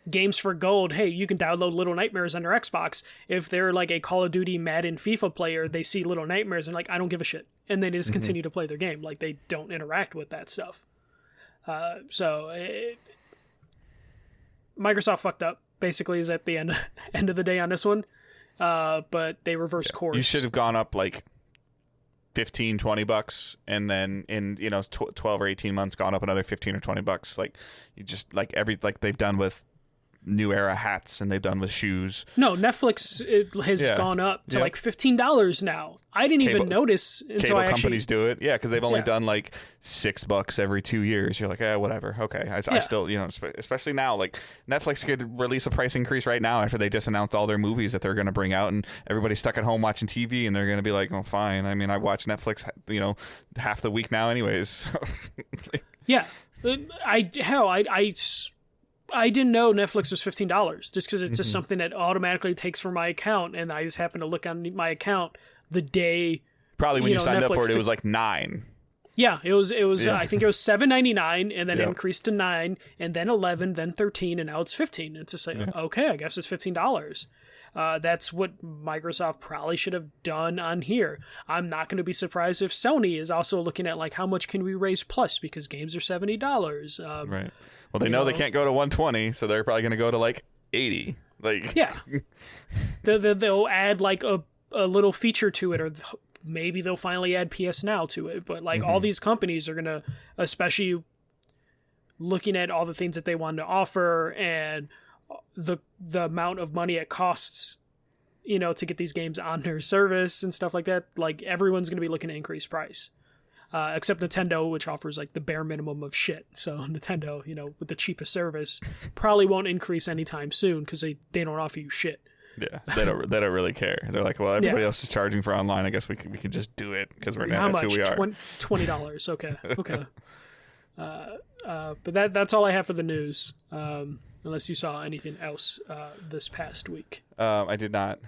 S1: games for Gold, hey, you can download Little Nightmares on your Xbox, if they're like a Call of Duty, Madden, FIFA player, they see Little Nightmares and like, I don't give a shit, and they just continue to play their game. Like, they don't interact with that stuff. Microsoft fucked up basically is at the end of the day on this one, but they reversed course. You should have gone up like $15-$20 and then in 12 or 18 months gone up another $15 or $20. Like, you just like they've done with New Era hats and they've done with shoes.
S2: No, Netflix has gone up to like $15 now. I didn't even notice until
S1: cable companies do it. Yeah, because they've only done like $6 every 2 years. You're like, whatever. Okay, I still especially now, like Netflix could release a price increase right now after they just announced all their movies that they're going to bring out, and everybody's stuck at home watching TV, and they're going to be like, oh, fine. I mean, I watch Netflix, half the week now, anyways.
S2: Yeah, I didn't know Netflix was $15 just because it's just something that automatically takes from my account, and I just happened to look on my account the day.
S1: Probably when you signed up for it, it was like $9.
S2: Yeah, it was. I think it was $7.99, and then it increased to $9, and then $11, then $13, and now it's $15. It's just like okay, I guess it's $15. That's what Microsoft probably should have done on here. I'm not going to be surprised if Sony is also looking at like how much can we raise plus because games are $70.
S1: Right. Well, they know they can't go to 120, so they're probably going to go to like 80. Like
S2: yeah, they'll add like a little feature to it, or maybe they'll finally add PS Now to it. But like all these companies are going to, especially looking at all the things that they want to offer and the amount of money it costs, you know, to get these games on their service and stuff like that, like everyone's going to be looking to increase price. Except Nintendo, which offers like the bare minimum of shit. So Nintendo, you know, with the cheapest service, probably won't increase anytime soon because they don't offer you shit.
S1: Yeah, they don't really care. They're like, well, everybody else is charging for online. I guess we can just do it because we're
S2: How
S1: that's
S2: much?
S1: who we are.
S2: $20. Okay. But that's all I have for the news. Unless you saw anything else this past week.
S1: I did not.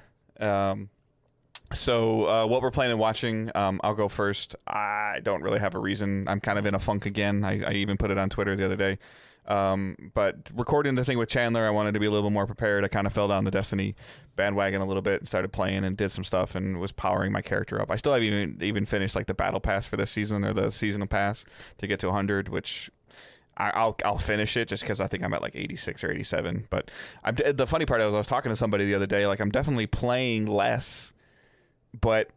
S1: So what we're planning on watching, I'll go first. I don't really have a reason. I'm kind of in a funk again. I even put it on Twitter the other day. But recording the thing with Chandler, I wanted to be a little more prepared. I kind of fell down the Destiny bandwagon a little bit and started playing and did some stuff and was powering my character up. I still haven't even finished like the battle pass for this season or the seasonal pass to get to 100, which I'll finish it just because I think I'm at like 86 or 87. But the funny part is I was talking to somebody the other day, like I'm definitely playing less, but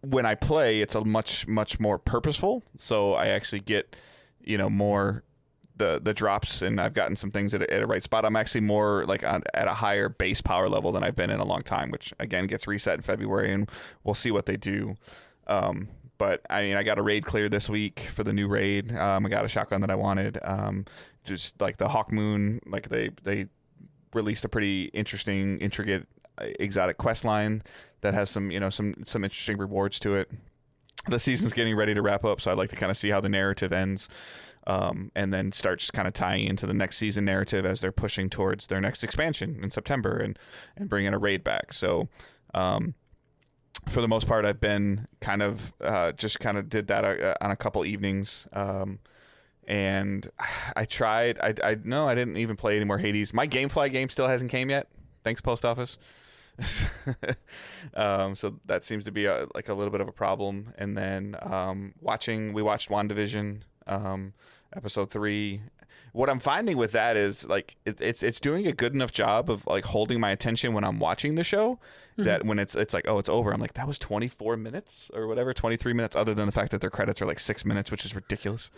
S1: when I play, it's a much more purposeful. So I actually get, you know, more the drops, and I've gotten some things at a right spot. I'm actually more like at a higher base power level than I've been in a long time, which again gets reset in February, and we'll see what they do. But I mean, I got a raid clear this week for the new raid. I got a shotgun that I wanted. Just like the Hawk Moon, like they released a pretty interesting, intricate, exotic quest line that has some interesting rewards to it. The season's getting ready to wrap up, so I'd like to kind of see how the narrative ends, and then starts kind of tying into the next season narrative as they're pushing towards their next expansion in September and bringing a raid back. So for the most part, I've been kind of just kind of did that on a couple evenings, and I tried. I didn't even play any more Hades. My GameFly game still hasn't came yet. Thanks, Post Office. So that seems to be a little bit of a problem. And then we watched WandaVision episode 3. What I'm finding with that is like it's doing a good enough job of like holding my attention when I'm watching the show, that when it's like, oh, it's over, I'm like, that was 24 minutes or whatever, 23 minutes, other than the fact that their credits are like 6 minutes, which is ridiculous.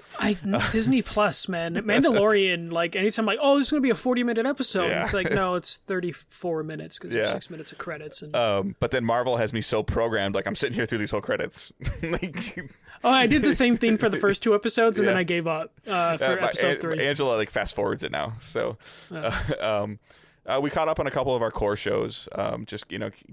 S2: Disney Plus, man, Mandalorian, like anytime like, oh, this is gonna be a 40-minute episode, it's like, no, it's 34 minutes because there's 6 minutes of credits. And
S1: but then Marvel has me so programmed, like I'm sitting here through these whole credits.
S2: I did the same thing for the first 2 episodes, and then I gave up for episode 3.
S1: Angela like fast forwards it now, so we caught up on a couple of our core shows, just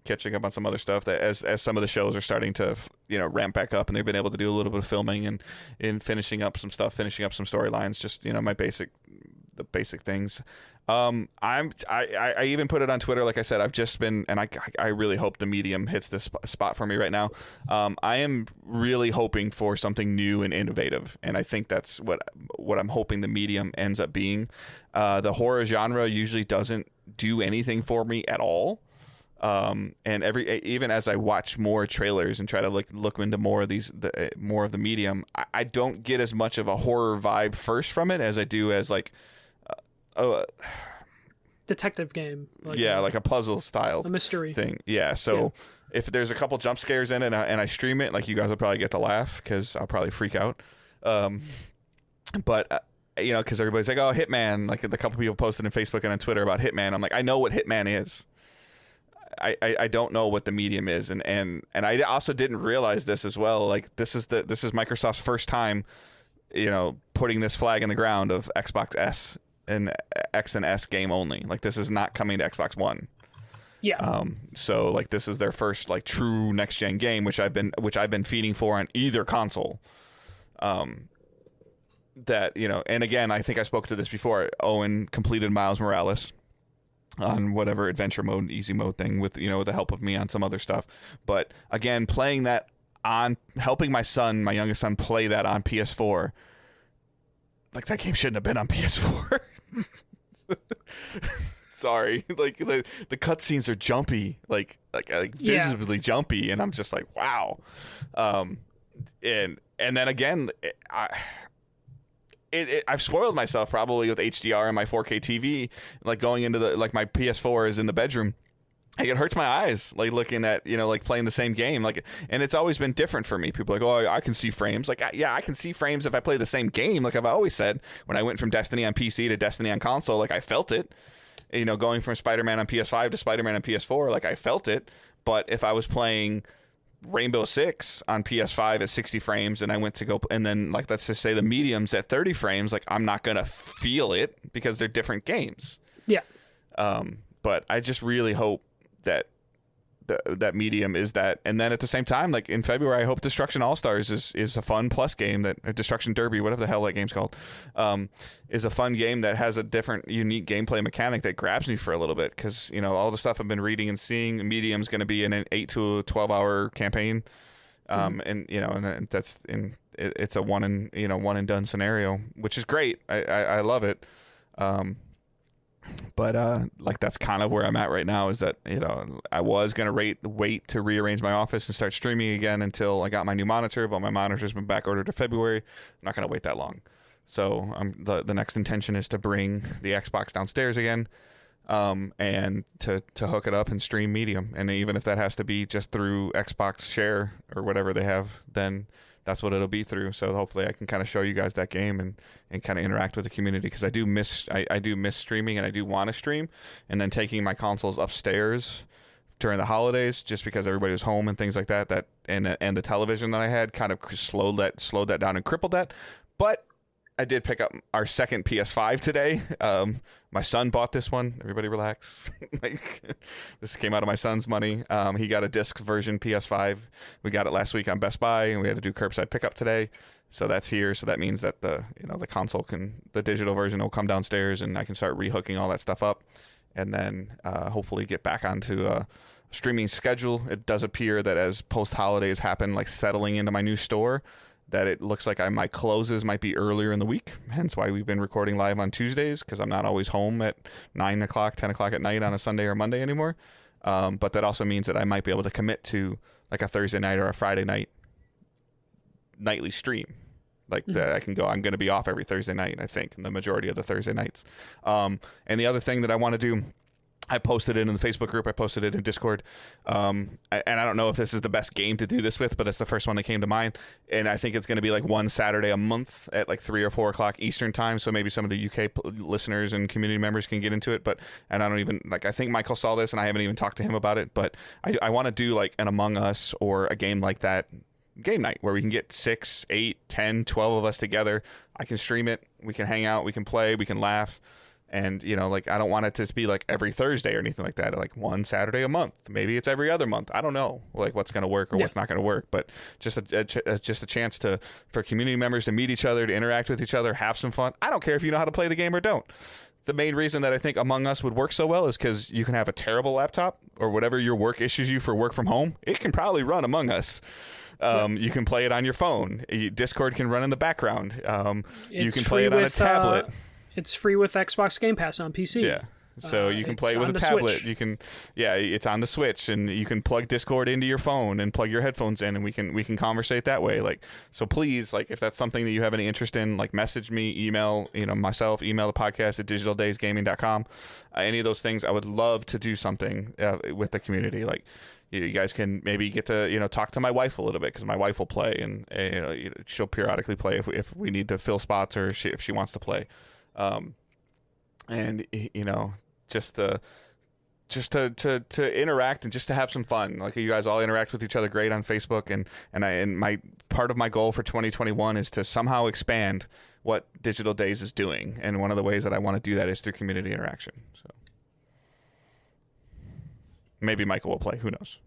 S1: catching up on some other stuff that as some of the shows are starting to ramp back up, and they've been able to do a little bit of filming and finishing up some stuff, finishing up some storylines, just the basic things. I even put it on Twitter. Like I said, I've just been, and I really hope the medium hits this spot for me right now. I am really hoping for something new and innovative, and I think that's what I'm hoping the medium ends up being. The horror genre usually doesn't do anything for me at all. And even as I watch more trailers and try to look into more of more of the medium, I don't get as much of a horror vibe first from it as I do as like
S2: detective game, like
S1: a puzzle style,
S2: a mystery
S1: thing. So if there's a couple jump scares in it and I stream it, like, you guys will probably get to laugh because I'll probably freak out. But because everybody's like, oh, Hitman, like a couple people posted on Facebook and on Twitter about Hitman. I'm like, I know what Hitman is. I don't know what the medium is, and I also didn't realize this as well. Like, this is Microsoft's first time, putting this flag in the ground of Xbox S and X and S game only. Like, this is not coming to Xbox One.
S2: Yeah.
S1: So like, this is their first like true next gen game, which I've been feeding for on either console. That and again, I think I spoke to this before. Owen completed Miles Morales on whatever adventure mode, easy mode thing with with the help of me on some other stuff. But again, playing that on, helping my youngest son play that on PS4. Like, that game shouldn't have been on PS4. Sorry, like the cutscenes are jumpy, like visibly jumpy, and I'm just like, wow. And then again, I've spoiled myself probably with HDR and my 4K TV. Like going into my PS4 is in the bedroom. Like it hurts my eyes, like looking at, like playing the same game. Like, and it's always been different for me. People are like, oh, I can see frames. Like, yeah, I can see frames if I play the same game. Like I've always said, when I went from Destiny on PC to Destiny on console, like I felt it. Going from Spider-Man on PS5 to Spider-Man on PS4, like I felt it. But if I was playing Rainbow Six on PS5 at 60 frames and I went to go, and then like let's just say the medium's at 30 frames, like I'm not gonna feel it because they're different games.
S2: Yeah.
S1: But I just really hope that that medium is that. And then at the same time, like in February, I hope Destruction All-Stars is a fun plus game, that Destruction Derby, whatever the hell that game's called, is a fun game that has a different, unique gameplay mechanic that grabs me for a little bit. Because all the stuff I've been reading and seeing, medium's going to be an 8 to 12 hour campaign, and that's it's a one and done scenario, which is great. I love it. But like that's kind of where I'm at right now, is that I was gonna wait to rearrange my office and start streaming again until I got my new monitor, but my monitor's been back ordered to February. I'm not gonna wait that long, so the next intention is to bring the Xbox downstairs again, and to hook it up and stream medium, and even if that has to be just through Xbox Share or whatever they have, then that's what it'll be through. So hopefully I can kind of show you guys that game and kind of interact with the community, because I do miss streaming, and I do want to stream. And then taking my consoles upstairs during the holidays, just because everybody was home and things like that and the television that I had kind of slowed that down and crippled that. But I did pick up our second PS5 today. My son bought this one. Everybody relax. This came out of my son's money. He got a disc version PS5. We got it last week on Best Buy, and we had to do curbside pickup today. So that's here. So that means that the console the digital version will come downstairs, and I can start rehooking all that stuff up, and then hopefully get back onto a streaming schedule. It does appear that as post holidays happen, like settling into my new store, that it looks like my closes might be earlier in the week, hence why we've been recording live on Tuesdays, because I'm not always home at 9 o'clock, 10 o'clock at night on a Sunday or Monday anymore. But that also means that I might be able to commit to like a Thursday night or a Friday night nightly stream. Like that I can go, I'm going to be off every Thursday night, I think, and the majority of the Thursday nights. And the other thing that I want to do, I posted it in the Facebook group. I posted it in Discord. And I don't know if this is the best game to do this with, but it's the first one that came to mind. And I think it's going to be like one Saturday a month at like 3 or 4 o'clock Eastern time. So maybe some of the UK listeners and community members can get into it. And I don't even, like, I think Michael saw this and I haven't even talked to him about it. But I want to do like an Among Us or a game like that game night where we can get 6, 8, 10, 12 of us together. I can stream it. We can hang out. We can play. We can laugh. And, like, I don't want it to be like every Thursday or anything like that. Like one Saturday a month. Maybe it's every other month. I don't know, like, what's going to work or what's not going to work. But just a chance for community members to meet each other, to interact with each other, have some fun. I don't care if you know how to play the game or don't. The main reason that I think Among Us would work so well is because you can have a terrible laptop or whatever your work issues you for work from home. It can probably run Among Us. You can play it on your phone. Discord can run in the background. You can play it on a tablet.
S2: It's free with Xbox Game Pass on PC.
S1: Yeah. So you can play it with a tablet. Switch. You can, it's on the Switch, and you can plug Discord into your phone and plug your headphones in, and we can conversate that way. Like, so please, like, if that's something that you have any interest in, like, message me, email, myself, email the podcast at digitaldaysgaming.com. Any of those things, I would love to do something with the community. Like, you guys can maybe get to talk to my wife a little bit, because my wife will play, and she'll periodically play if we need to fill spots, or if she wants to play. And just to interact and just to have some fun. Like, you guys all interact with each other great on Facebook, and my part of my goal for 2021 is to somehow expand what Digital Days is doing, and one of the ways that I want to do that is through community interaction. So maybe Michael will play. Who knows?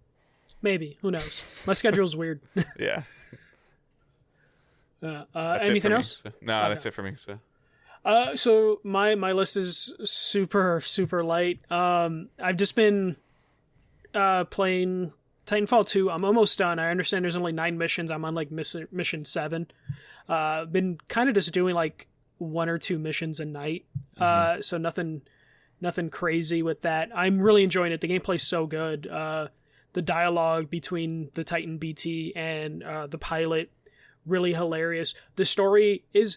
S1: Maybe.
S2: Who knows? My schedule's weird.
S1: Yeah.
S2: Anything else?
S1: No, that's it for me.
S2: So my list is super, super light. I've just been playing Titanfall 2. I'm almost done. I understand there's only 9 missions. I'm on like mission 7. Been kind of just doing like 1 or 2 missions a night. So nothing Nothing crazy with that. I'm really enjoying it. The gameplay's so good. The dialogue between the Titan BT and the pilot, really hilarious. The story is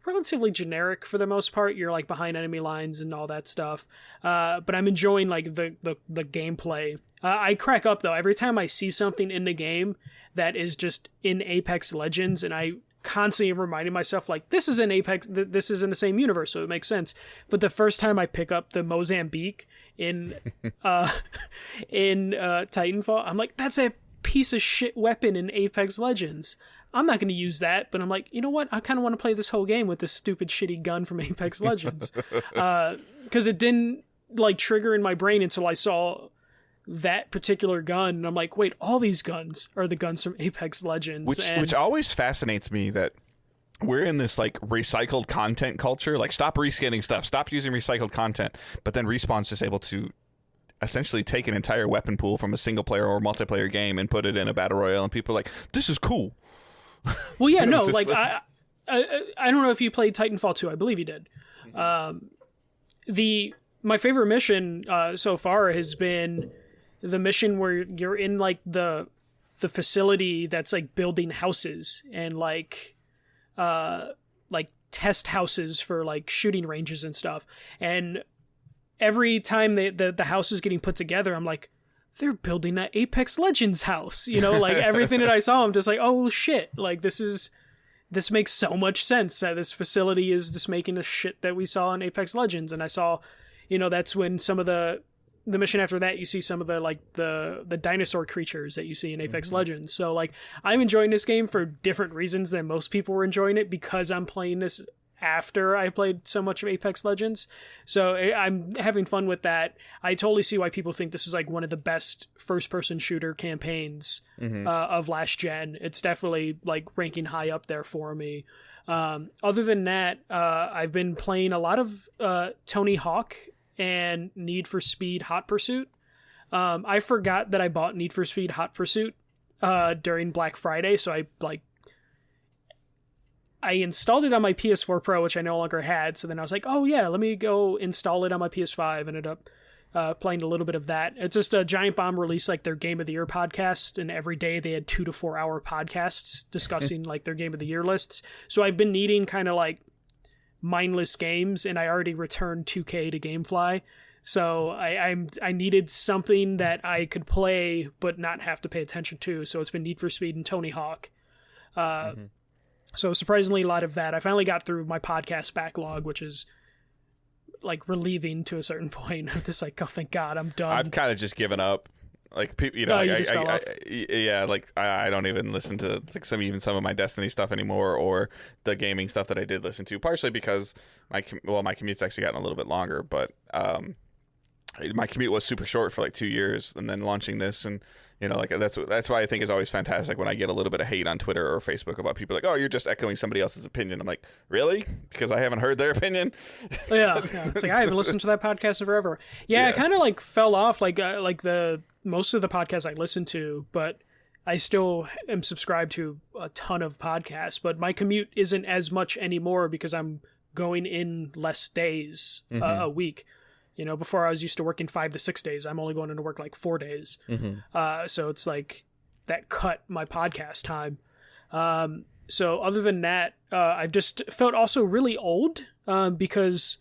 S2: relatively generic for the most part. You're like behind enemy lines and all that stuff. But I'm enjoying like the gameplay. I crack up though every time I see something in the game that is just in Apex Legends, and I constantly am reminding myself like this is in Apex, this is in the same universe, so it makes sense. But the first time I pick up the Mozambique in Titanfall, I'm like, that's a piece of shit weapon in Apex Legends. I'm not going to use that, but I'm like, you know what? I kind of want to play this whole game with this stupid shitty gun from Apex Legends. Because it didn't like trigger in my brain until I saw that particular gun, and I'm like, wait, all these guns are the guns from Apex Legends.
S1: Which always fascinates me that we're in this like recycled content culture. Like, stop reskinning stuff, stop using recycled content. But then Respawn's just able to essentially take an entire weapon pool from a single player or multiplayer game and put it in a battle royale, and people are like, this is cool.
S2: Well, yeah, no, like I don't know if you played Titanfall 2. I believe you did. My favorite mission so far has been the mission where you're in like the facility that's like building houses and like test houses for like shooting ranges and stuff. And every time the house is getting put together, I'm like, they're building that Apex Legends house, you know, like everything that I saw, I'm just like, oh shit, like this makes so much sense. This facility is just making the shit that we saw in Apex Legends. And I saw, you know, that's when some of the mission after that, you see some of the like the dinosaur creatures that you see in Apex Legends. So like, I'm enjoying this game for different reasons than most people were enjoying it, because I'm playing this after I played so much of Apex Legends. So I'm having fun with that. I totally see why people think this is like one of the best first-person shooter campaigns of last gen. It's definitely like ranking high up there for me. Other than that, I've been playing a lot of Tony Hawk and Need for Speed Hot Pursuit. I forgot that I bought Need for Speed Hot Pursuit during Black Friday, so I installed it on my PS4 Pro, which I no longer had. So then I was like, oh yeah, let me go install it on my PS5. Ended up playing a little bit of that. It's just Giant Bomb released like their Game of the Year podcast, and every day they had 2 to 4 hour podcasts discussing like their Game of the Year lists. So I've been needing kind of like mindless games, and I already returned 2K to GameFly. So I needed something that I could play but not have to pay attention to. So it's been Need for Speed and Tony Hawk. So surprisingly a lot of that. I finally got through my podcast backlog, which is like relieving to a certain point. I'm just like, oh, thank God, I'm done.
S1: I've kind of just given up. Like, you know, I don't even listen to like some of my Destiny stuff anymore, or the gaming stuff that I did listen to, partially because my commute's actually gotten a little bit longer, but my commute was super short for like 2 years, and then launching this, and you know, like that's why I think it's always fantastic when I get a little bit of hate on Twitter or Facebook about people like, oh, you're just echoing somebody else's opinion. I'm like, really? Because I haven't heard their opinion.
S2: Yeah. It's like, I haven't listened to that podcast in forever. Yeah. I kind of like fell off like the most of the podcasts I listen to, but I still am subscribed to a ton of podcasts. But my commute isn't as much anymore because I'm going in less days a week. You know, before I was used to working 5 to 6 days. I'm only going into work like 4 days. So it's like that cut my podcast time. So other than that, I've just felt also really old because,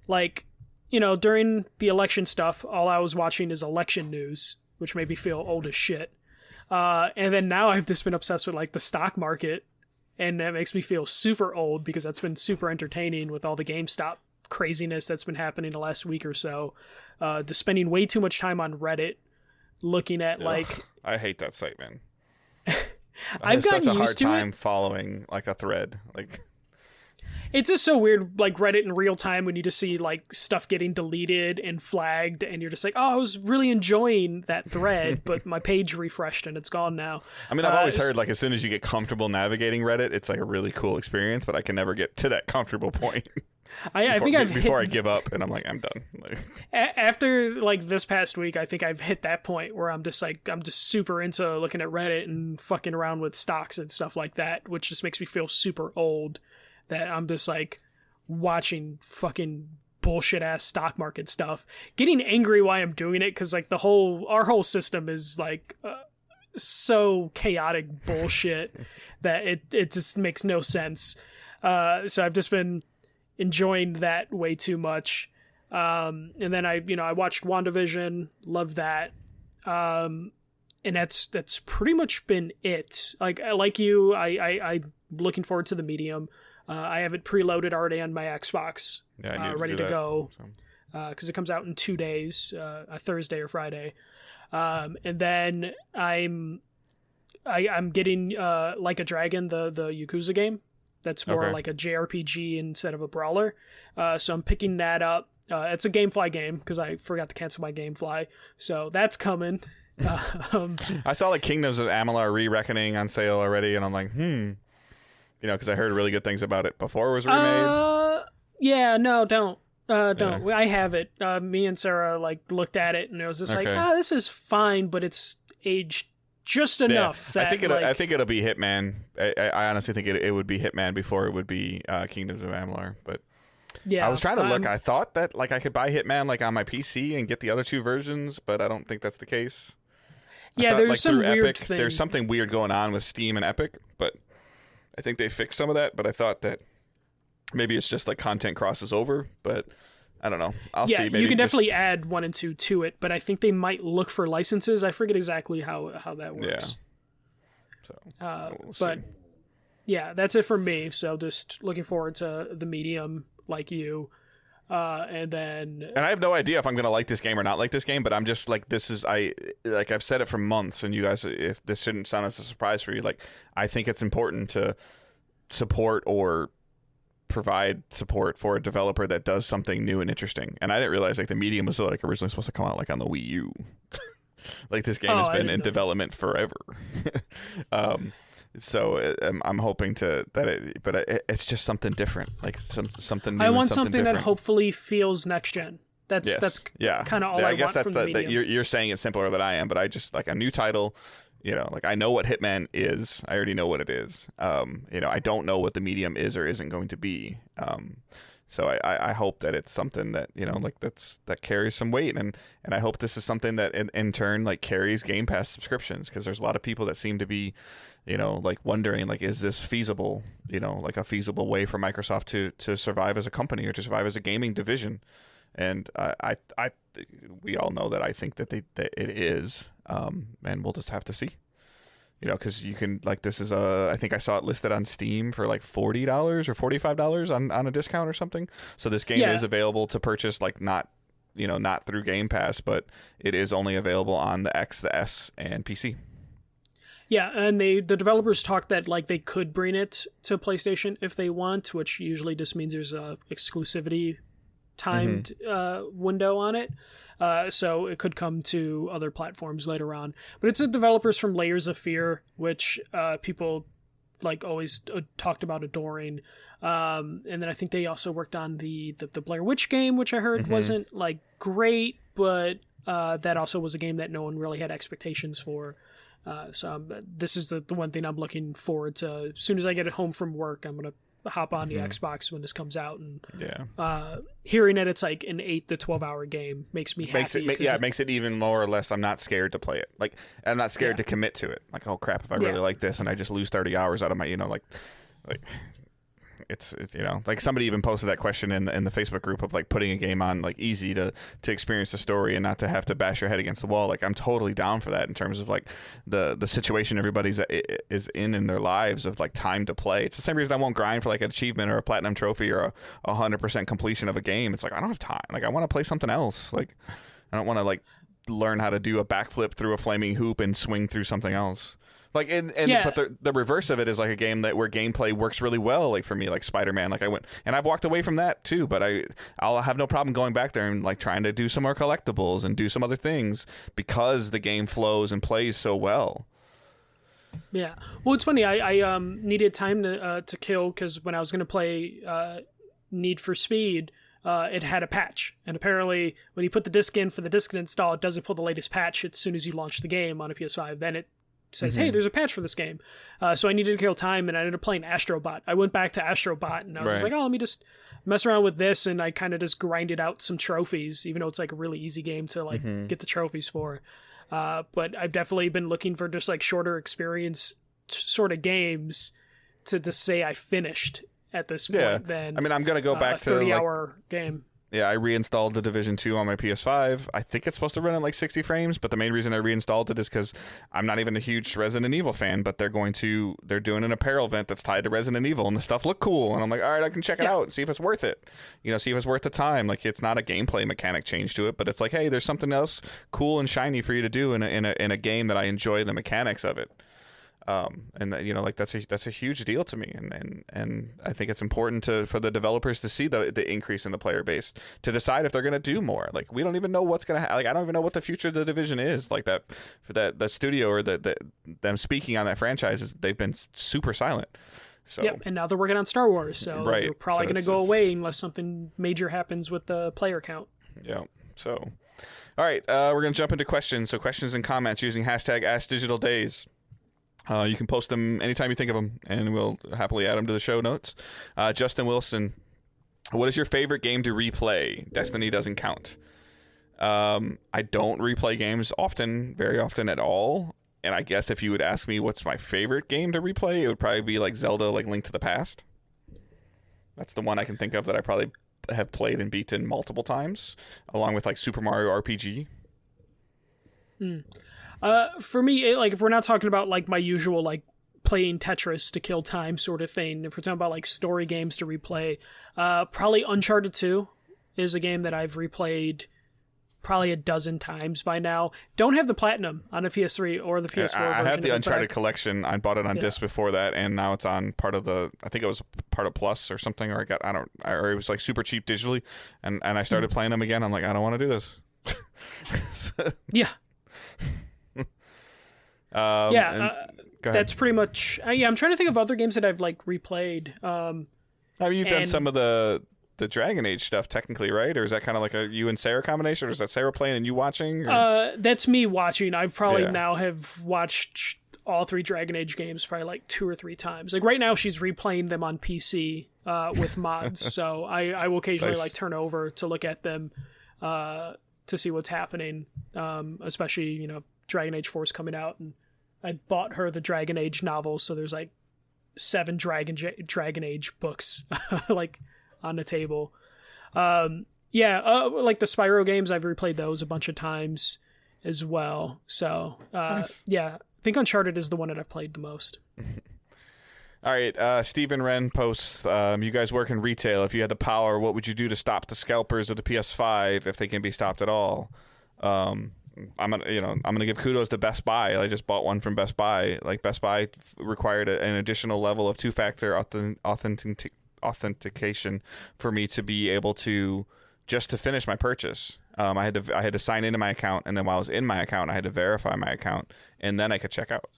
S2: like, you know, during the election stuff, all I was watching is election news, which made me feel old as shit. And then now I've just been obsessed with like the stock market, and that makes me feel super old because that's been super entertaining with all the GameStop craziness that's been happening the last week or so. Just spending way too much time on Reddit looking at like
S1: I hate that site, man.
S2: I've gotten
S1: such a hard
S2: used to
S1: time
S2: it.
S1: following like a thread. Like,
S2: it's just so weird, like Reddit in real time, when you just see like stuff getting deleted and flagged, and you're just like, oh, I was really enjoying that thread, but my page refreshed and it's gone now.
S1: I mean, I've always heard like as soon as you get comfortable navigating Reddit, it's like a really cool experience, but I can never get to that comfortable point.
S2: I think
S1: I give up and I'm like, I'm done. Like,
S2: after like this past week, I think I've hit that point where I'm just super into looking at Reddit and fucking around with stocks and stuff like that, which just makes me feel super old. That I'm just like watching fucking bullshit ass stock market stuff, getting angry why I'm doing it, because like our whole system is like so chaotic bullshit that it just makes no sense. So I've just been enjoying that way too much. And then I watched WandaVision, loved that. And that's pretty much been it. Like you, I'm looking forward to the Medium. I have it preloaded already on my Xbox, ready to go, because it comes out in 2 days, a Thursday or Friday. And then I'm getting Like a Dragon, the Yakuza game. That's more like a JRPG instead of a brawler. So I'm picking that up. It's a GameFly game because I forgot to cancel my GameFly, so that's coming.
S1: I saw like Kingdoms of Amalur: Re-Reckoning on sale already, and I'm like, because I heard really good things about it before it was remade.
S2: Yeah, no, don't. Yeah. I have it. Me and Sarah looked at it, and it was just like, this is fine, but it's aged just enough. That,
S1: I think it'll be Hitman. I honestly think it would be Hitman before it would be Kingdoms of Amalur. But yeah, I was trying to look. I thought that I could buy Hitman on my PC and get the other 2 versions, but I don't think that's the case.
S2: Yeah, there's some weird
S1: Epic,
S2: thing.
S1: There's something weird going on with Steam and Epic, but I think they fixed some of that. But I thought that maybe it's just content crosses over, but I don't know. I'll see. Maybe
S2: you can definitely add 1 and 2 to it, but I think they might look for licenses. I forget exactly how that works.
S1: Yeah. So,
S2: we'll see. Yeah, that's it for me. So just looking forward to the Medium, like you. And I
S1: have no idea if I'm going to like this game or not like this game, but I'm just I've said it for months, and you guys, if this shouldn't sound as a surprise for you, I think it's important to support or provide support for a developer that does something new and interesting. And I didn't realize the Medium was originally supposed to come out on the Wii U. This game has been in development forever. So I'm hoping it's just something different, something new.
S2: I want something
S1: different.
S2: that hopefully feels next gen. That's kind of all I guess want from the Medium.
S1: You're saying it simpler than I am, but I just a new title. I know what Hitman is. I already know what it is. I don't know what the Medium is or isn't going to be. So I hope that it's something that that carries some weight, and I hope this is something that in turn carries Game Pass subscriptions, because there's a lot of people that seem to be wondering is this feasible, a feasible way for Microsoft to survive as a company or to survive as a gaming division. And we all know that I think that it is, and we'll just have to see. Because you can this is I think I saw it listed on Steam for $40 or $45 on a discount or something. So this game is available to purchase, not through Game Pass, but it is only available on the X, the S, and PC.
S2: Yeah, and the developers talked that they could bring it to PlayStation if they want, which usually just means there's a exclusivity timed window on it. So it could come to other platforms later on. But it's the developers from Layers of Fear, which people always talked about adoring. And then I think they also worked on the Blair Witch game, which I heard wasn't great, but that also was a game that no one really had expectations for. So this is the one thing I'm looking forward to. As soon as I get home from work, I'm going to hop on the Xbox when this comes out, and hearing that it's an 8 to 12 hour game makes me happy.
S1: It makes it even more or less. I'm not scared to play it. I'm not scared to commit to it. Oh crap, if I really like this and I just lose 30 hours out of my it's somebody even posted that question in the Facebook group of putting a game on easy to experience the story and not to have to bash your head against the wall. I'm totally down for that in terms of the situation everybody's is in their lives of time to play. It's the same reason I won't grind for an achievement or a platinum trophy or a 100% completion of a game. It's I don't have time. I want to play something else. I don't want to learn how to do a backflip through a flaming hoop and swing through something else. But the reverse of it is a game where gameplay works really well. For me, Spider-Man, I went and I've walked away from that too. But I'll have no problem going back there and trying to do some more collectibles and do some other things because the game flows and plays so well.
S2: Yeah, well, it's funny. I needed time to kill because when I was going to play Need for Speed, it had a patch, and apparently when you put the disc in for the disc to install, it doesn't pull the latest patch as soon as you launch the game on a PS5. Then it says, hey, there's a patch for this game. So I needed to kill time, and I ended up playing Astrobot. I went back to Astrobot, and I was just like, oh, let me just mess around with this, and I kind of just grinded out some trophies, even though it's like a really easy game to like get the trophies for. But I've definitely been looking for just like shorter experience sort of games to just say I finished at this point. Than
S1: I mean, I'm gonna go back to
S2: 30-hour game.
S1: Yeah, I reinstalled the Division 2 on my PS5. I think it's supposed to run at like 60 frames, but the main reason I reinstalled it is because I'm not even a huge Resident Evil fan, but they're doing an apparel event that's tied to Resident Evil, and the stuff look cool, and I'm like, all right, I can check it out and see if it's worth it. See if it's worth the time. Like, it's not a gameplay mechanic change to it, but it's like, hey, there's something else cool and shiny for you to do in a game that I enjoy the mechanics of it. And like that's a huge deal to me, and I think it's important for the developers to see the increase in the player base to decide if they're going to do more. Like, we don't even know what's going to like I don't even know what the future of the Division is. Like, that for that studio or them speaking on that franchise they've been super silent. So
S2: and now they're working on Star Wars, so
S1: right.
S2: they're probably going to go away unless something major happens with the player count.
S1: Yeah. So all right, we're going to jump into questions. So questions and comments using hashtag AskDigitalDays. You can post them anytime you think of them, and we'll happily add them to the show notes. Justin Wilson, what is your favorite game to replay? Destiny doesn't count. I don't replay games very often at all. And I guess if you would ask me what's my favorite game to replay, it would probably be like Zelda, like Link to the Past. That's the one I can think of that I probably have played and beaten multiple times, along with like Super Mario RPG.
S2: For me, like, if we're not talking about like my usual like playing Tetris to kill time sort of thing, if we're talking about like story games to replay, probably Uncharted 2 is a game that I've replayed probably a dozen times by now. Don't have the platinum on the PS3 or the PS4 version.
S1: I have the Uncharted collection. I bought it on disc before that, and now it's on part of I think it was part of Plus or something, or or it was like super cheap digitally, and I started playing them again. I'm like, I don't want to do this.
S2: Yeah. That's pretty much. I'm trying to think of other games that I've like replayed.
S1: I mean, you've done some of the Dragon Age stuff, technically, right? Or is that kind of like a you and Sarah combination, or is that Sarah playing and you watching?
S2: That's me watching. I've probably now have watched all 3 Dragon Age games probably like 2 or 3 times. Like right now, she's replaying them on PC with mods, so I will occasionally like turn over to look at them to see what's happening. Especially Dragon Age 4 is coming out, and I bought her the Dragon Age novels, so there's like 7 Dragon Age books like on the table. Like the Spyro games, I've replayed those a bunch of times as well. So nice. I think Uncharted is the one that I've played the most.
S1: All right, Stephen Wren posts, you guys work in retail. If you had the power, what would you do to stop the scalpers of the PS5 if they can be stopped at all? I'm gonna give kudos to Best Buy. I just bought one from Best Buy. Like, Best Buy required an additional level of 2-factor authentication for me to be able to finish my purchase. I had to sign into my account, and then while I was in my account, I had to verify my account, and then I could check out.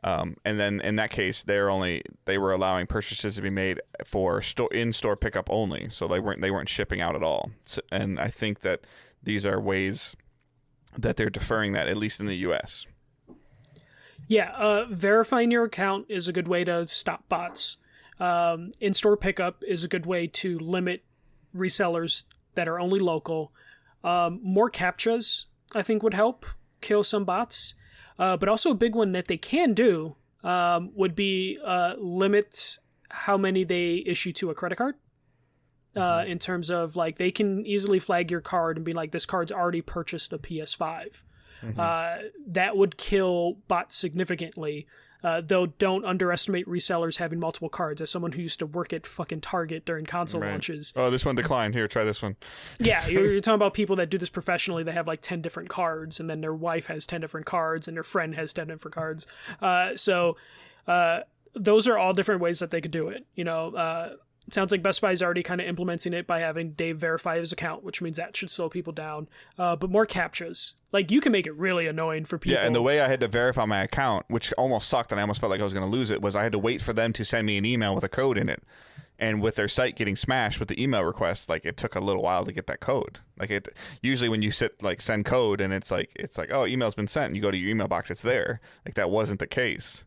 S1: And then in that case, they were allowing purchases to be made for in-store pickup only, so they weren't shipping out at all. So, and I think that these are ways that they're deferring that, at least in the U.S.
S2: Yeah, verifying your account is a good way to stop bots. In-store pickup is a good way to limit resellers that are only local. More CAPTCHAs, I think, would help kill some bots. But also a big one that they can do would be limit how many they issue to a credit card. In terms of, like, they can easily flag your card and be like, this card's already purchased a PS5. That would kill bots significantly. Though don't underestimate resellers having multiple cards. As someone who used to work at fucking Target during console launches.
S1: Oh, this one declined. Here, try this one.
S2: Yeah, you're talking about people that do this professionally. They have like 10 different cards, and then their wife has 10 different cards, and their friend has 10 different cards. So those are all different ways that they could do it. It sounds like Best Buy is already kind of implementing it by having Dave verify his account, which means that should slow people down. But more CAPTCHAs. Like, you can make it really annoying for people.
S1: Yeah, and the way I had to verify my account, which almost sucked and I almost felt like I was going to lose it, was I had to wait for them to send me an email with a code in it. And with their site getting smashed with the email requests, like it took a little while to get that code. Like it usually when you send code and it's like oh, email's been sent and you go to your email box, it's there. Like that wasn't the case.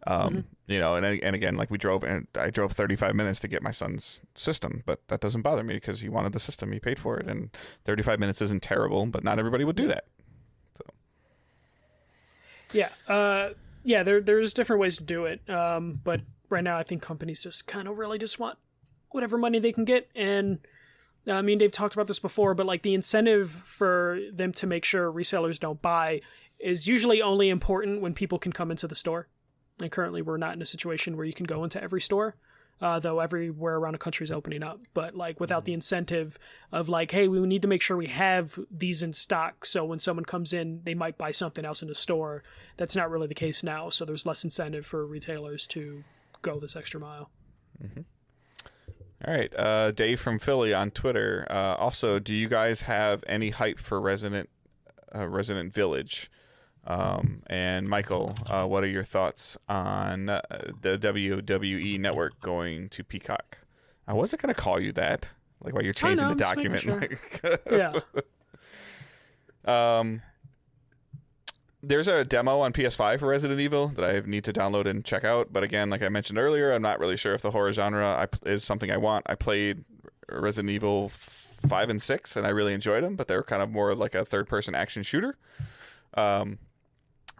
S1: You know, and again, like I drove 35 minutes to get my son's system, but that doesn't bother me because he wanted the system, he paid for it, and 35 minutes isn't terrible, but not everybody would do that. So
S2: yeah, there's different ways to do it, but right now I think companies just kind of really just want whatever money they can get. And I mean, Dave talked about this before, but like the incentive for them to make sure resellers don't buy is usually only important when people can come into the store. And currently we're not in a situation where you can go into every store, though everywhere around the country is opening up. But like without the incentive of like, hey, we need to make sure we have these in stock, so when someone comes in, they might buy something else in the store. That's not really the case now. So there's less incentive for retailers to go this extra mile.
S1: Mm-hmm. All right. Dave from Philly on Twitter. Also, do you guys have any hype for Resident Village? And Michael, what are your thoughts on the WWE Network going to Peacock? I wasn't going to call you that, like while you're changing the document. Sure.
S2: Yeah.
S1: There's a demo on PS5 for Resident Evil that I need to download and check out. But again, like I mentioned earlier, I'm not really sure if the horror genre is something I want. I played Resident Evil 5 and 6, and I really enjoyed them, but they were kind of more like a third-person action shooter.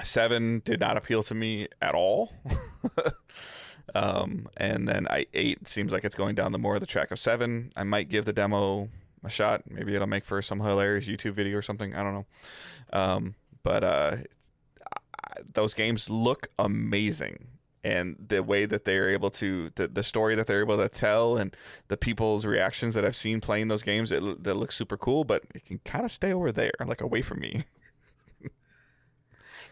S1: 7 did not appeal to me at all. And then 8 seems like it's going down the more of the track of 7. I might give the demo a shot. Maybe it'll make for some hilarious YouTube video or something. I don't know. But those games look amazing. And the way that they're able to, the story that they're able to tell and the people's reactions that I've seen playing those games, that looks super cool, but it can kind of stay over there, like away from me.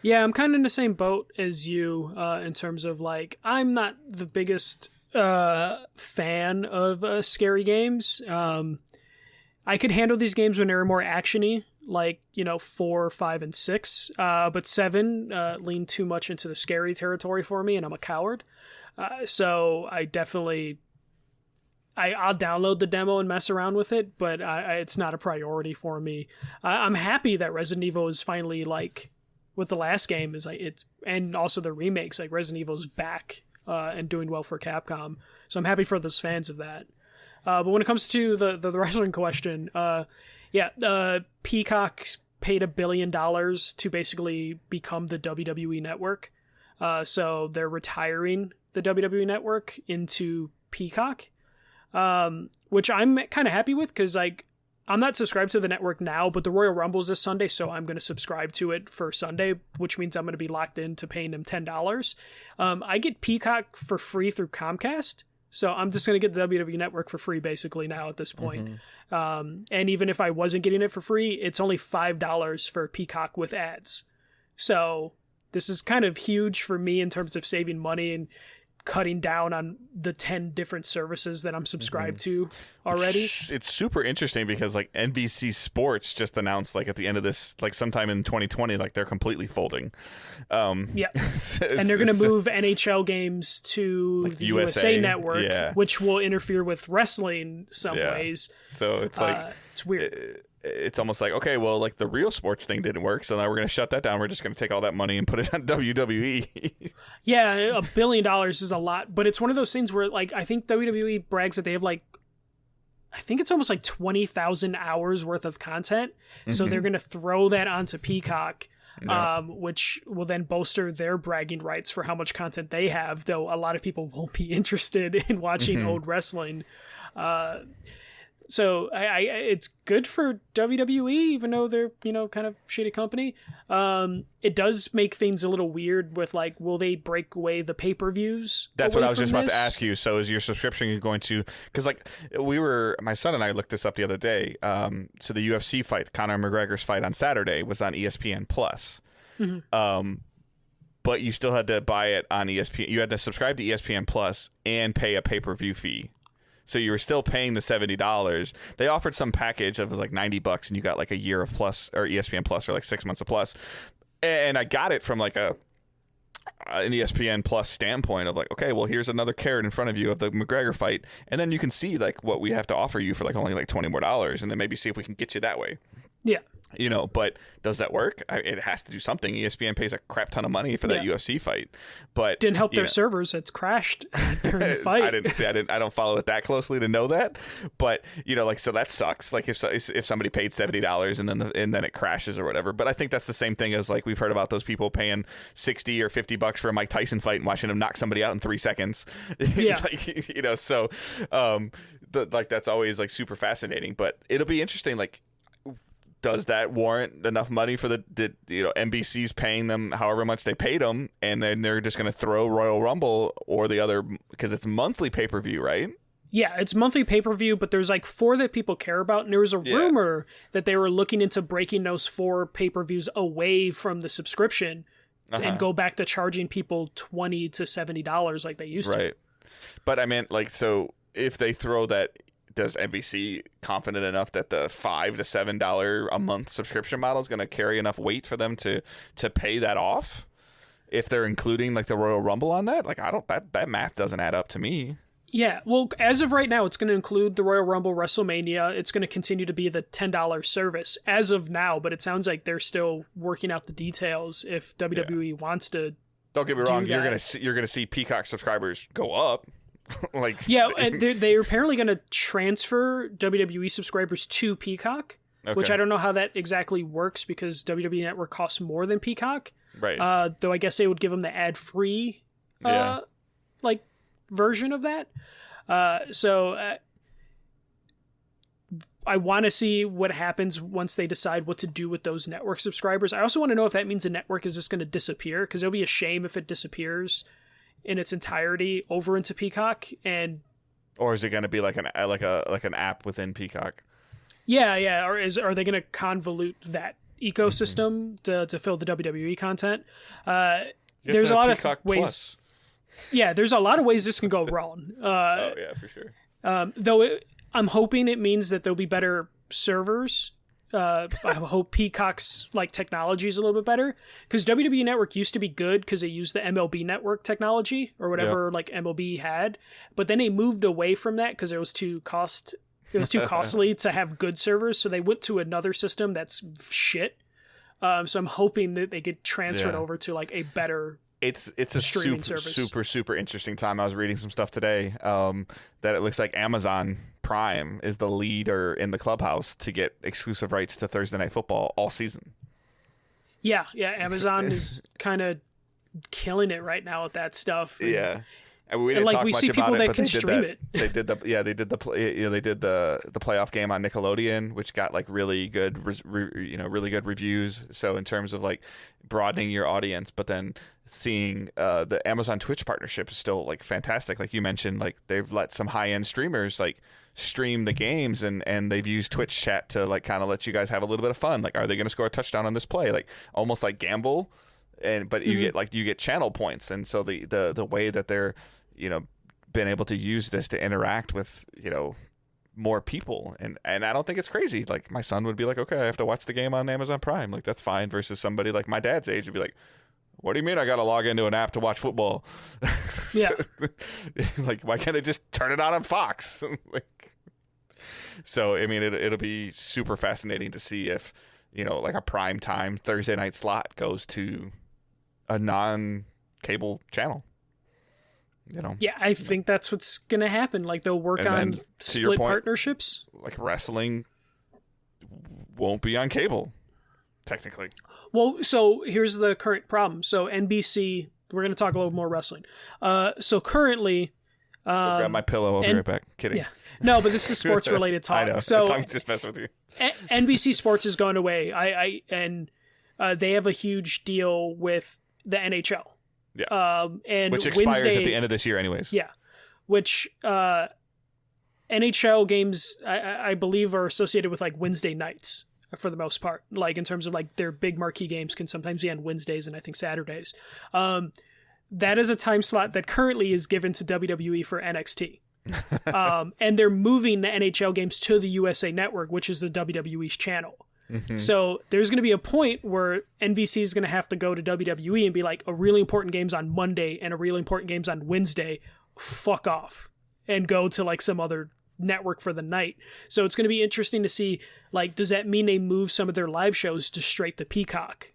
S2: Yeah, I'm kind of in the same boat as you in terms of like I'm not the biggest fan of scary games. I could handle these games when they were more actiony, like 4, 5, and 6. But 7 leaned too much into the scary territory for me, and I'm a coward. So I definitely I'll download the demo and mess around with it, but it's not a priority for me. I'm happy that Resident Evil is finally like. With the last game is like it's and also the remakes, like Resident Evil's back and doing well for Capcom, so I'm happy for those fans of that. But when it comes to the wrestling question, Peacock paid $1 billion to basically become the WWE network, so they're retiring the WWE network into Peacock, which I'm kind of happy with because like. I'm not subscribed to the network now, but the Royal Rumble's this Sunday, so I'm going to subscribe to it for Sunday, which means I'm going to be locked into paying them $10. I get Peacock for free through Comcast, so I'm just going to get the WWE Network for free basically now at this point. Mm-hmm. And even if I wasn't getting it for free, it's only $5 for Peacock with ads. So this is kind of huge for me in terms of saving money and cutting down on the 10 different services that I'm subscribed to already.
S1: It's super interesting because like NBC Sports just announced like at the end of this, like sometime in 2020, like they're completely folding.
S2: Yeah. And they're going to move NHL games to like the USA Network, which will interfere with wrestling some ways.
S1: So it's like,
S2: it's weird.
S1: It's almost like, okay, well, like the real sports thing didn't work, so now we're going to shut that down. We're just going to take all that money and put it on WWE.
S2: Yeah, $1 billion is a lot, but it's one of those things where, like, I think WWE brags that they have, like, I think it's almost like 20,000 hours worth of content, so they're going to throw that onto Peacock, which will then bolster their bragging rights for how much content they have, though a lot of people won't be interested in watching old wrestling. So it's good for WWE, even though they're, kind of shitty company. It does make things a little weird with like, will they break away the pay-per-views?
S1: That's what I was just about to ask you. So is your subscription going to, because like my son and I looked this up the other day. So the UFC fight, Conor McGregor's fight on Saturday was on ESPN Plus. Mm-hmm. But you still had to buy it on ESPN. You had to subscribe to ESPN Plus and pay a pay-per-view fee. So you were still paying the $70. They offered some package that was like $90 and you got like a year of Plus or ESPN Plus or like 6 months of Plus. And I got it from like a an ESPN Plus standpoint of like, okay, well, here's another carrot in front of you of the McGregor fight, and then you can see like what we have to offer you for like only like $20 more, and then maybe see if we can get you that way.
S2: Yeah.
S1: You know, but does that work? It has to do something. ESPN pays a crap ton of money for that UFC fight, but
S2: didn't help their servers. It's crashed during the fight.
S1: I don't follow it that closely to know that, but you know, like, so that sucks. Like if somebody paid $70 and then it crashes or whatever. But I think that's the same thing as like we've heard about those people paying $60 or $50 for a Mike Tyson fight and watching him knock somebody out in 3 seconds.
S2: Yeah,
S1: like, you know, so like that's always like super fascinating. But it'll be interesting, like, does that warrant enough money for NBC's paying them however much they paid them, and then they're just going to throw Royal Rumble or the other, because it's monthly pay-per-view, right?
S2: Yeah, it's monthly pay-per-view, but there's like 4 that people care about, and there was a rumor that they were looking into breaking those 4 pay-per-views away from the subscription and go back to charging people $20 to $70 like they used to.
S1: Right. But I meant, like, so if they throw that, does NBC confident enough that the $5 to $7 a month subscription model is going to carry enough weight for them to pay that off? If they're including like the Royal Rumble on that, like, I don't, that math doesn't add up to me.
S2: Yeah, well, as of right now, it's going to include the Royal Rumble, WrestleMania. It's going to continue to be the $10 service as of now, but it sounds like they're still working out the details if WWE wants to. Don't
S1: get me wrong, you're gonna see Peacock subscribers go up. Like,
S2: yeah, and they're apparently going to transfer WWE subscribers to Peacock, which I don't know how that exactly works because WWE Network costs more than Peacock.
S1: Right.
S2: Though I guess they would give them the ad-free like version of that. So I want to see what happens once they decide what to do with those network subscribers. I also want to know if that means the network is just going to disappear, because it'll be a shame if it disappears in its entirety over into Peacock.
S1: Or is it going to be like an app within Peacock?
S2: Yeah. Or are they going to convolute that ecosystem to fill the WWE content? There's a lot of ways. Plus. Yeah, there's a lot of ways this can go wrong.
S1: Oh yeah, for sure.
S2: Though I'm hoping it means that there'll be better servers. I hope Peacock's like technology is a little bit better, because WWE Network used to be good because they used the MLB Network technology or whatever like MLB had, but then they moved away from that because it was too costly to have good servers, so they went to another system that's shit. So I'm hoping that they get transferred over to like a better.
S1: It's a super interesting time. I was reading some stuff today that it looks like Amazon Prime is the leader in the clubhouse to get exclusive rights to Thursday Night Football all season.
S2: Yeah, Amazon is kind of killing it right now with that stuff.
S1: Yeah. And we didn't talk much about it, but they did the playoff game on Nickelodeon, which got like really good reviews. So in terms of like broadening your audience, but then seeing the Amazon Twitch partnership is still like fantastic. Like you mentioned, like they've let some high end streamers like stream the games, and they've used Twitch chat to like kind of let you guys have a little bit of fun. Like, are they going to score a touchdown on this play? Like almost like gamble. But you get channel points, and so the way that they're been able to use this to interact with more people, and I don't think it's crazy. Like my son would be like, okay, I have to watch the game on Amazon Prime, like that's fine. Versus somebody like my dad's age would be like, what do you mean I got to log into an app to watch football?
S2: Yeah,
S1: like why can't I just turn it on Fox? So I mean, it'll be super fascinating to see if like a prime time Thursday night slot goes to a non-cable channel.
S2: Yeah, I think that's what's gonna happen. Like they'll work on split partnerships.
S1: Like wrestling won't be on cable, technically.
S2: Well, so here's the current problem. So NBC, we're gonna talk a little more wrestling. So currently,
S1: I'll grab my pillow. I'll be right back. Kidding.
S2: Yeah, no, but this is sports related talk.
S1: I know.
S2: So
S1: I'm just messing with you.
S2: NBC Sports is going away. They have a huge deal with the NHL.
S1: Yeah.
S2: And
S1: which expires at the end of this year anyways.
S2: Yeah. Which NHL games, I believe, are associated with like Wednesday nights for the most part. Like in terms of like their big marquee games can sometimes be on Wednesdays and I think Saturdays. That is a time slot that currently is given to WWE for NXT. And they're moving the NHL games to the USA Network, which is the WWE's channel. So there's going to be a point where NBC is going to have to go to WWE and be like, a really important game's on Monday and a really important game's on Wednesday. Fuck off. And go to like some other network for the night. So it's going to be interesting to see, like, does that mean they move some of their live shows to straight to Peacock?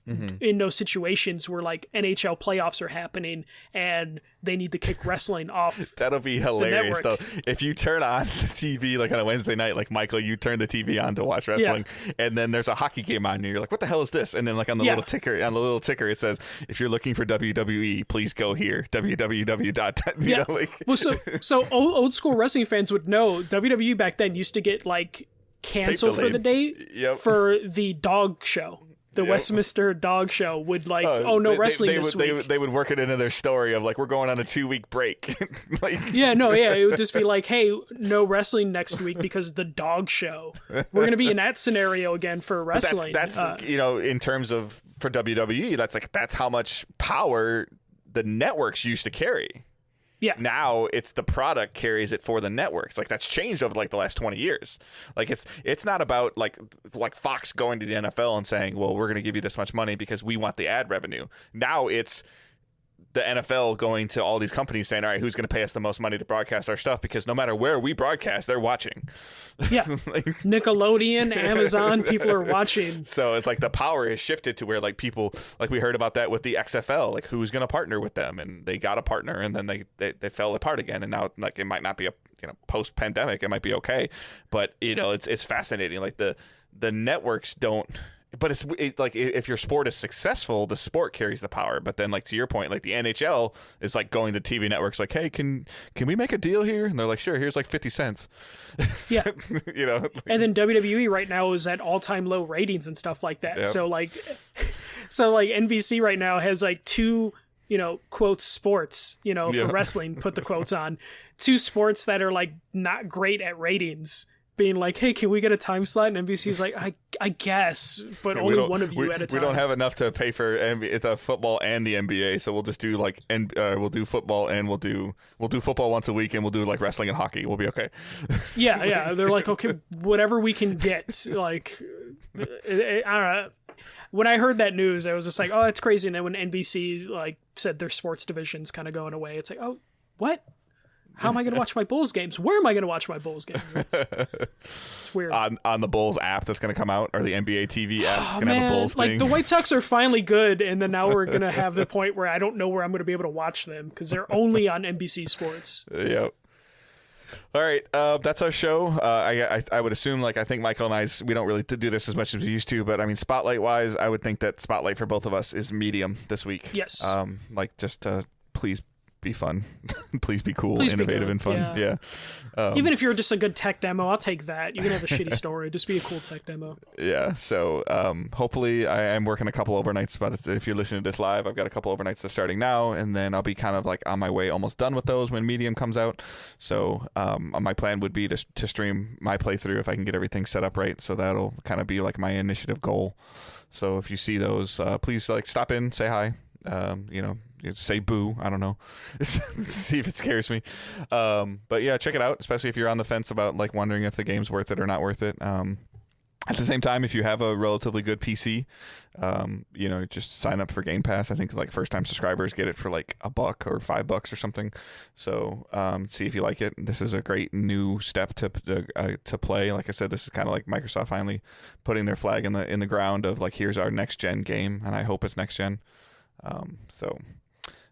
S2: In those situations where like NHL playoffs are happening and they need to kick wrestling off.
S1: That'll be hilarious though. If you turn on the TV like on a Wednesday night, like Michael, you turn the TV on to watch wrestling, and then there's a hockey game on, and you're like, "What the hell is this?" And then like on the little ticker, it says, "If you're looking for WWE, please go here. www.
S2: Well, so old school wrestling fans would know WWE back then used to get like canceled for the day for the dog show. The Westminster Dog Show would like, no wrestling this week.
S1: They would work it into their story of like, we're going on a 2-week break.
S2: It would just be like, hey, no wrestling next week because the dog show. We're going to be in that scenario again for wrestling.
S1: That's in terms of for WWE, that's how much power the networks used to carry.
S2: Yeah.
S1: Now it's the product carries it for the networks. Like that's changed over like the last 20 years. Like it's not about like Fox going to the NFL and saying, well, we're going to give you this much money because we want the ad revenue. Now it's the NFL going to all these companies saying, all right, who's going to pay us the most money to broadcast our stuff? Because no matter where we broadcast, they're watching.
S2: Yeah. Nickelodeon, Amazon, people are watching.
S1: So it's like the power has shifted to where like people, like we heard about that with the XFL, like who's going to partner with them, and they got a partner and then they fell apart again. And now like it might not be a post pandemic, it might be okay. But it's fascinating. Like the networks don't. But it's like if your sport is successful, the sport carries the power. But then, like to your point, like the NHL is like going to TV networks, like, hey, can we make a deal here? And they're like, sure, here's like 50 cents.
S2: Yeah, And then WWE right now is at all-time low ratings and stuff like that. Yep. So like NBC right now has like two, quotes sports, for wrestling. Put the quotes on 2 sports that are like not great at ratings. Being like, hey, can we get a time slot? And NBC's like, I guess, but only one of you at a time.
S1: We don't have enough to pay for the football and the NBA, so we'll just do like, we'll do football and we'll do football once a week, and we'll do like wrestling and hockey. We'll be okay.
S2: Yeah. They're like, okay, whatever we can get. Like, I don't know. When I heard that news, I was just like, oh, that's crazy. And then when NBC like said their sports division's kind of going away, it's like, oh, what? How am I going to watch my Bulls games? Where am I going to watch my Bulls games? It's weird.
S1: On the Bulls app that's going to come out, or the NBA TV app that's going to have a Bulls thing.
S2: Like the White Sox are finally good, and then now we're going to have the point where I don't know where I'm going to be able to watch them because they're only on NBC Sports.
S1: Yep. All right, that's our show. I would assume, I think Michael and we don't really do this as much as we used to, but I mean, spotlight-wise, I would think that spotlight for both of us is medium this week.
S2: Yes.
S1: Just please be fun. Please be cool, innovative, and fun. Yeah.
S2: Even if you're just a good tech demo, I'll take that. You can have a shitty story. Just be a cool tech demo.
S1: Yeah. So hopefully I am working a couple overnights, but if you're listening to this live, I've got a couple overnights that's starting now, and then I'll be kind of like on my way, almost done with those when Medium comes out. So my plan would be to stream my playthrough if I can get everything set up right. So that'll kind of be like my initiative goal. So if you see those, please stop in, say hi. Say boo. I don't know. See if it scares me. But yeah, check it out, especially if you're on the fence about wondering if the game's worth it or not worth it. At the same time, if you have a relatively good PC, just sign up for Game Pass. I think first time subscribers get it for $1 or $5 or something. So see if you like it. This is a great new step to play. Like I said, this is kind of like Microsoft finally putting their flag in the ground of here's our next gen game, and I hope it's next gen.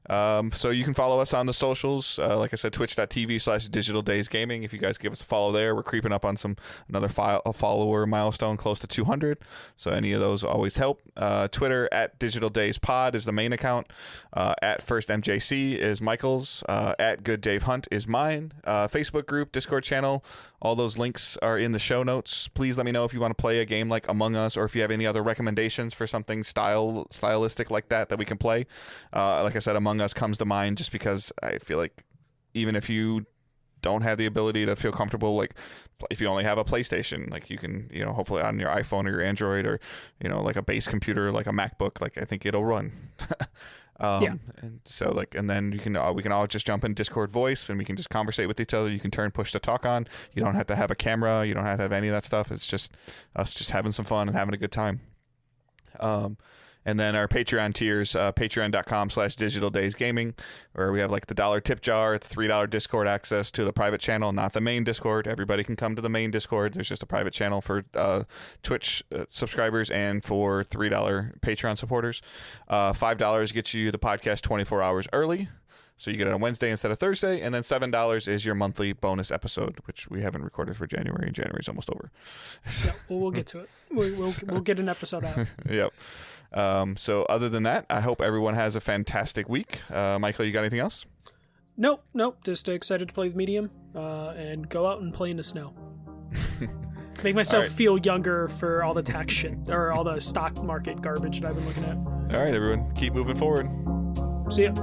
S1: So you can follow us on the socials. Like I said, twitch.tv/digitaldaysgaming. If you guys give us a follow there, we're creeping up on another follower milestone close to 200. So any of those always help. Twitter @DigitalDaysPod is the main account. @FirstMJC is Michael's. @GoodDaveHunt is mine. Facebook group, Discord channel. All those links are in the show notes. Please let me know if you want to play a game like Among Us, or if you have any other recommendations for something stylistic like that we can play. Like I said, Among Us comes to mind just because I feel like even if you don't have the ability to feel comfortable, if you only have a PlayStation, you can, hopefully on your iPhone or your Android or, a base computer, like a MacBook, I think it'll run. And so and then we can all just jump in Discord voice and we can just conversate with each other. You can turn push to talk on. You don't have to have a camera. You don't have to have any of that stuff. It's just us just having some fun and having a good time. And then our Patreon tiers, patreon.com/digitaldaysgaming, where we have like the $1 tip jar, the $3 Discord access to the private channel, not the main Discord. Everybody can come to the main Discord. There's just a private channel for Twitch subscribers and for $3 Patreon supporters. $5 gets you the podcast 24 hours early. So you get it on Wednesday instead of Thursday. And then $7 is your monthly bonus episode, which we haven't recorded for January, and January's almost over.
S2: Yeah, well, we'll get to it. We'll get an episode out.
S1: Yep. So other than that, I hope everyone has a fantastic week. Michael, you got anything else?
S2: Nope. Just excited to play the medium and go out and play in the snow. Make myself feel younger for all the tax shit or all the stock market garbage that I've been looking at.
S1: All right, everyone. Keep moving forward.
S2: See ya.